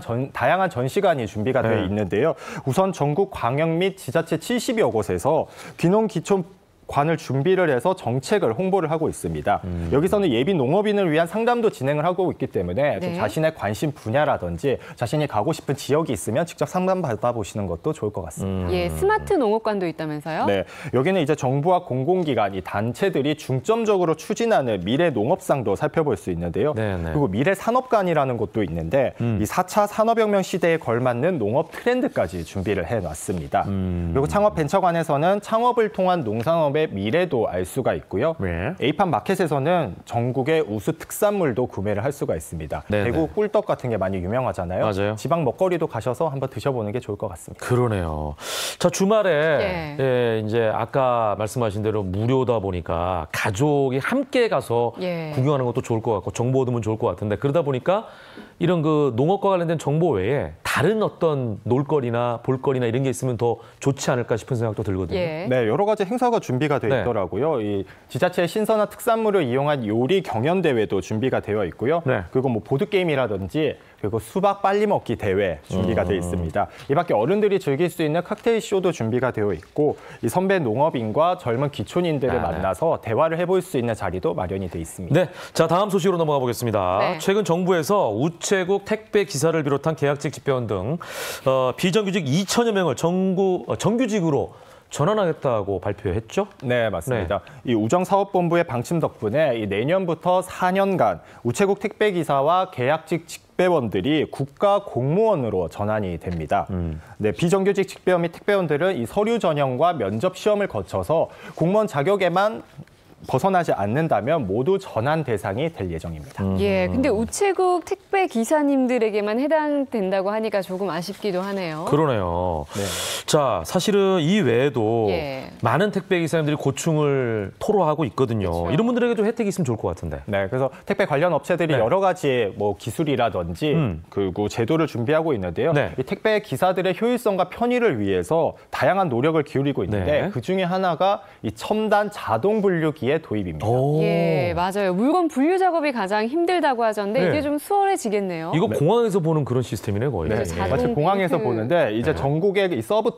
전시관이 준비가 되어 네. 있는데요. 우선 전국 광역 및 지자체 70여 곳에서 귀농 기총 관을 준비를 해서 정책을 홍보를 하고 있습니다. 여기서는 예비 농업인을 위한 상담도 진행을 하고 있기 때문에 좀 네. 자신의 관심 분야라든지 자신이 가고 싶은 지역이 있으면 직접 상담 받아보시는 것도 좋을 것 같습니다. 예, 스마트 농업관도 있다면서요? 네, 여기는 이제 정부와 공공기관, 이 단체들이 중점적으로 추진하는 미래 농업상도 살펴볼 수 있는데요. 네, 네. 그리고 미래 산업관이라는 곳도 있는데 이 4차 산업혁명 시대에 걸맞는 농업 트렌드까지 준비를 해놨습니다. 그리고 창업벤처관에서는 창업을 통한 농산업의 미래도 알 수가 있고요. 네. 에이팝 마켓에서는 전국의 우수 특산물도 구매를 할 수가 있습니다. 네, 대구 네. 꿀떡 같은 게 많이 유명하잖아요. 맞아요. 지방 먹거리도 가셔서 한번 드셔보는 게 좋을 것 같습니다. 그러네요. 자, 주말에 예, 이제 아까 말씀하신 대로 무료다 보니까 가족이 함께 가서 예. 구경하는 것도 좋을 것 같고 정보 얻으면 좋을 것 같은데 그러다 보니까 이런 그 농업과 관련된 정보 외에 다른 어떤 놀거리나 볼거리나 이런 게 있으면 더 좋지 않을까 싶은 생각도 들거든요. 예. 네, 여러 가지 행사가 준비가 되어 네. 있더라고요. 이 지자체의 신선한 특산물을 이용한 요리 경연 대회도 준비가 되어 있고요. 네. 그리고 뭐 보드 게임이라든지 그리고 수박 빨리 먹기 대회 준비가 되어 있습니다. 이 밖에 어른들이 즐길 수 있는 칵테일 쇼도 준비가 되어 있고 이 선배 농업인과 젊은 기촌인들을 네. 만나서 대화를 해볼 수 있는 자리도 마련이 되어 있습니다. 네, 자 다음 소식으로 넘어가 보겠습니다. 네. 최근 정부에서 우체국, 택배 기사를 비롯한 계약직 집배원 등 비정규직 2천여 명을 정규직으로 전환하겠다고 발표했죠? 네, 맞습니다. 이 우정사업본부의 방침 덕분에 이 내년부터 4년간 우체국 택배기사와 계약직 직배원들이 국가 공무원으로 전환이 됩니다. 네, 비정규직 직배원 및 택배원들은 이 서류 전형과 면접 시험을 거쳐서 공무원 자격에만 벗어나지 않는다면 모두 전환 대상이 될 예정입니다. 예, 근데 우체국 택배 기사님들에게만 해당된다고 하니까 조금 아쉽기도 하네요. 그러네요. 네. 자, 사실은 이 외에도 예. 많은 택배 기사님들이 고충을 토로하고 있거든요. 그렇죠. 이런 분들에게 좀 혜택이 있으면 좋을 것 같은데. 네, 그래서 택배 관련 업체들이 네. 여러 가지 뭐 기술이라든지 그리고 제도를 준비하고 있는데요. 네. 이 택배 기사들의 효율성과 편의를 위해서 다양한 노력을 기울이고 있는데 네. 그 중에 하나가 이 첨단 자동 분류기의 도입입니다. 예, 맞아요. 물건 분류 작업이 가장 힘들다고 하셨는데 네. 이게 좀 수월해지겠네요. 이거 공항에서 보는 그런 시스템이네 거의. 네, 자동 마치 공항에서 분류. 보는데 이제 전국의 이 서브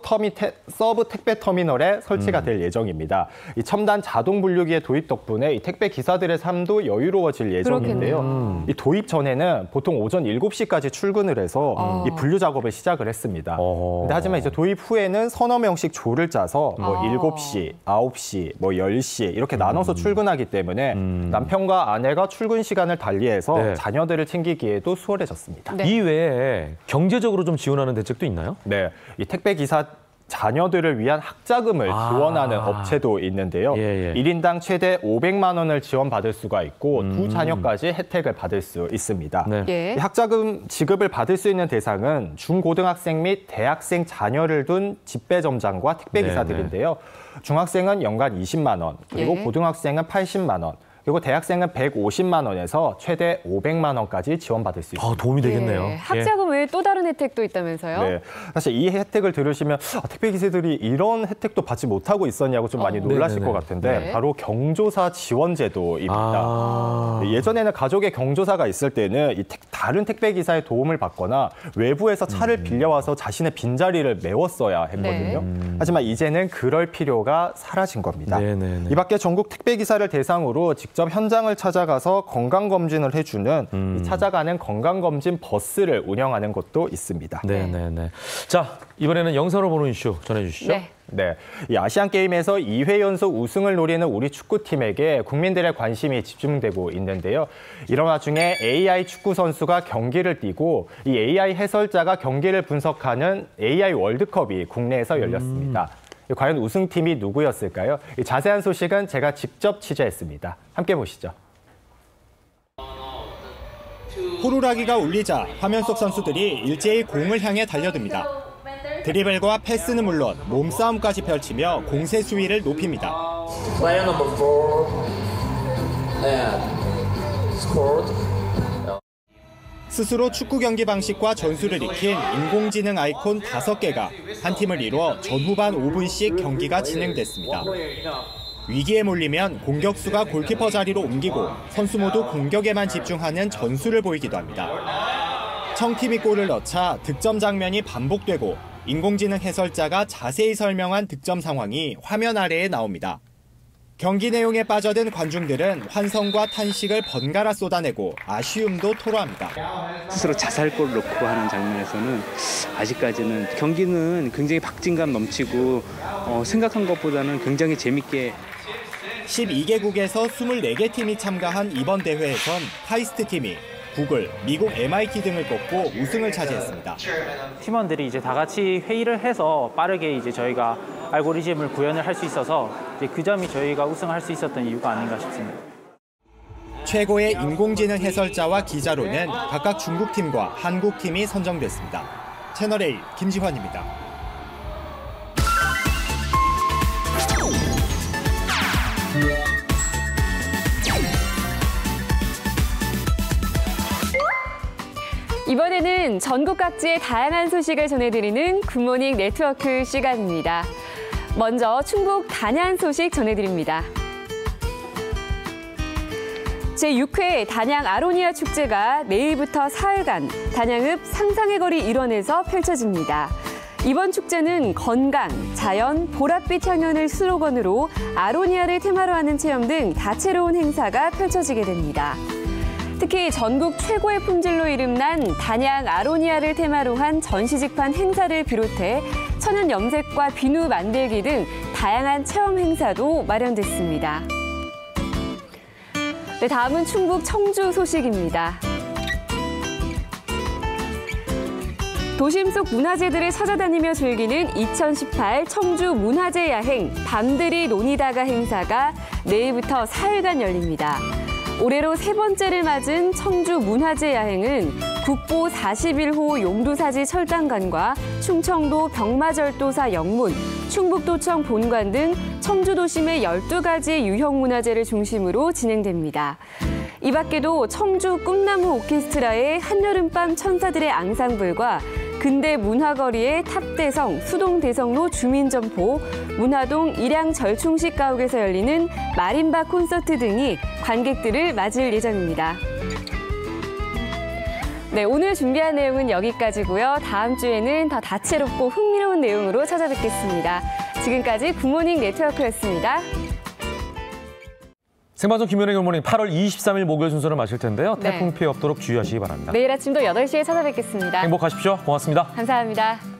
택배 터미널에 설치가 될 예정입니다. 이 첨단 자동 분류기의 도입 덕분에 이 택배 기사들의 삶도 여유로워질 예정인데요. 이 도입 전에는 보통 오전 7시까지 출근을 해서 이 분류 작업을 시작을 했습니다. 근데 하지만 이제 도입 후에는 서너 명씩 조를 짜서 뭐 7시, 9시, 뭐 10시 이렇게 나눠서 출근하기 때문에 남편과 아내가 출근 시간을 달리해서 네. 자녀들을 챙기기에도 수월해졌습니다. 네. 이 외에 경제적으로 좀 지원하는 대책도 있나요? 네, 이 택배 기사 자녀들을 위한 학자금을 지원하는 업체도 있는데요. 예, 예. 1인당 최대 500만 원을 지원받을 수가 있고 두 자녀까지 혜택을 받을 수 있습니다. 네. 예. 이 학자금 지급을 받을 수 있는 대상은 중고등학생 및 대학생 자녀를 둔 집배점장과 택배기사들인데요. 중학생은 연간 20만 원, 그리고 예. 고등학생은 80만 원, 그리고 대학생은 150만 원에서 최대 500만 원까지 지원받을 수 있습니다. 도움이 되겠네요. 예, 학자금 외에 또 다른 혜택도 있다면서요? 네, 사실 이 혜택을 들으시면 택배 기사들이 이런 혜택도 받지 못하고 있었냐고 좀 많이 놀라실 네네네. 것 같은데 네. 바로 경조사 지원제도입니다. 아. 예전에는 가족의 경조사가 있을 때는 다른 택배 기사의 도움을 받거나 외부에서 차를 빌려와서 자신의 빈자리를 메웠어야 했거든요. 하지만 이제는 그럴 필요가 사라진 겁니다. 네네네. 이 밖에 전국 택배 기사를 대상으로 직접 현장을 찾아가서 건강검진을 해주는 이 찾아가는 건강검진 버스를 운영하는 곳도 있습니다. 네네네. 자, 이번에는 영상으로 보는 이슈 전해주시죠. 네. 네, 이 아시안게임에서 2회 연속 우승을 노리는 우리 축구팀에게 국민들의 관심이 집중되고 있는데요. 이런 와중에 AI 축구 선수가 경기를 뛰고 이 AI 해설자가 경기를 분석하는 AI 월드컵이 국내에서 열렸습니다. 과연 우승팀이 누구였을까요? 자세한 소식은 제가 직접 취재했습니다. 함께 보시죠. 호루라기가 울리자 화면 속 선수들이 일제히 공을 향해 달려듭니다. 드리블과 패스는 물론 몸싸움까지 펼치며 공세 수위를 높입니다. 스스로 축구 경기 방식과 전술을 익힌 인공지능 아이콘 5개가 한 팀을 이루어 전후반 5분씩 경기가 진행됐습니다. 위기에 몰리면 공격수가 골키퍼 자리로 옮기고 선수 모두 공격에만 집중하는 전술을 보이기도 합니다. 청팀이 골을 넣자 득점 장면이 반복되고 인공지능 해설자가 자세히 설명한 득점 상황이 화면 아래에 나옵니다. 경기 내용에 빠져든 관중들은 환성과 탄식을 번갈아 쏟아내고 아쉬움도 토로합니다. 스스로 자살골을 넣고 하는 장면에서는 아직까지는 경기는 굉장히 박진감 넘치고 생각한 것보다는 굉장히 재밌게 12개국에서 24개 팀이 참가한 이번 대회에선 카이스트 팀이 구글, 미국 MIT 등을 꺾고 우승을 차지했습니다. 팀원들이 이제 다 같이 회의를 해서 빠르게 이제 저희가 알고리즘을 구현을 할 수 있어서 이제 그 점이 저희가 우승할 수 있었던 이유가 아닌가 싶습니다. 최고의 인공지능 해설자와 기자로는 각각 중국팀과 한국팀이 선정됐습니다. 채널A 김지환입니다. 이번에는 전국 각지의 다양한 소식을 전해드리는 굿모닝 네트워크 시간입니다. 먼저 충북 단양 소식 전해드립니다. 제6회 단양 아로니아 축제가 내일부터 사흘간 단양읍 상상의 거리 일원에서 펼쳐집니다. 이번 축제는 건강, 자연, 보랏빛 향연을 슬로건으로 아로니아를 테마로 하는 체험 등 다채로운 행사가 펼쳐지게 됩니다. 특히 전국 최고의 품질로 이름난 단양 아로니아를 테마로 한 전시직판 행사를 비롯해 천연 염색과 비누 만들기 등 다양한 체험 행사도 마련됐습니다. 네, 다음은 충북 청주 소식입니다. 도심 속 문화재들을 찾아다니며 즐기는 2018 청주 문화재 야행 밤들이 논이다가 행사가 내일부터 사흘간 열립니다. 올해로 3번째를 맞은 청주 문화재 야행은 국보 41호 용두사지 철당관과 충청도 병마절도사 영문, 충북도청 본관 등 청주 도심의 12가지의 유형 문화재를 중심으로 진행됩니다. 이 밖에도 청주 꿈나무 오케스트라의 한여름밤 천사들의 앙상블과 근대 문화거리의 탑대성, 수동대성로 주민점포, 문화동 일양 절충식 가옥에서 열리는 마림바 콘서트 등이 관객들을 맞을 예정입니다. 네, 오늘 준비한 내용은 여기까지고요. 다음 주에는 더 다채롭고 흥미로운 내용으로 찾아뵙겠습니다. 지금까지 굿모닝 네트워크였습니다. 생방송 김현의 굿모닝 8월 23일 목요일 순서를 마실 텐데요. 태풍 피해 없도록 주의하시기 바랍니다. 내일 아침도 8시에 찾아뵙겠습니다. 행복하십시오. 고맙습니다. 감사합니다.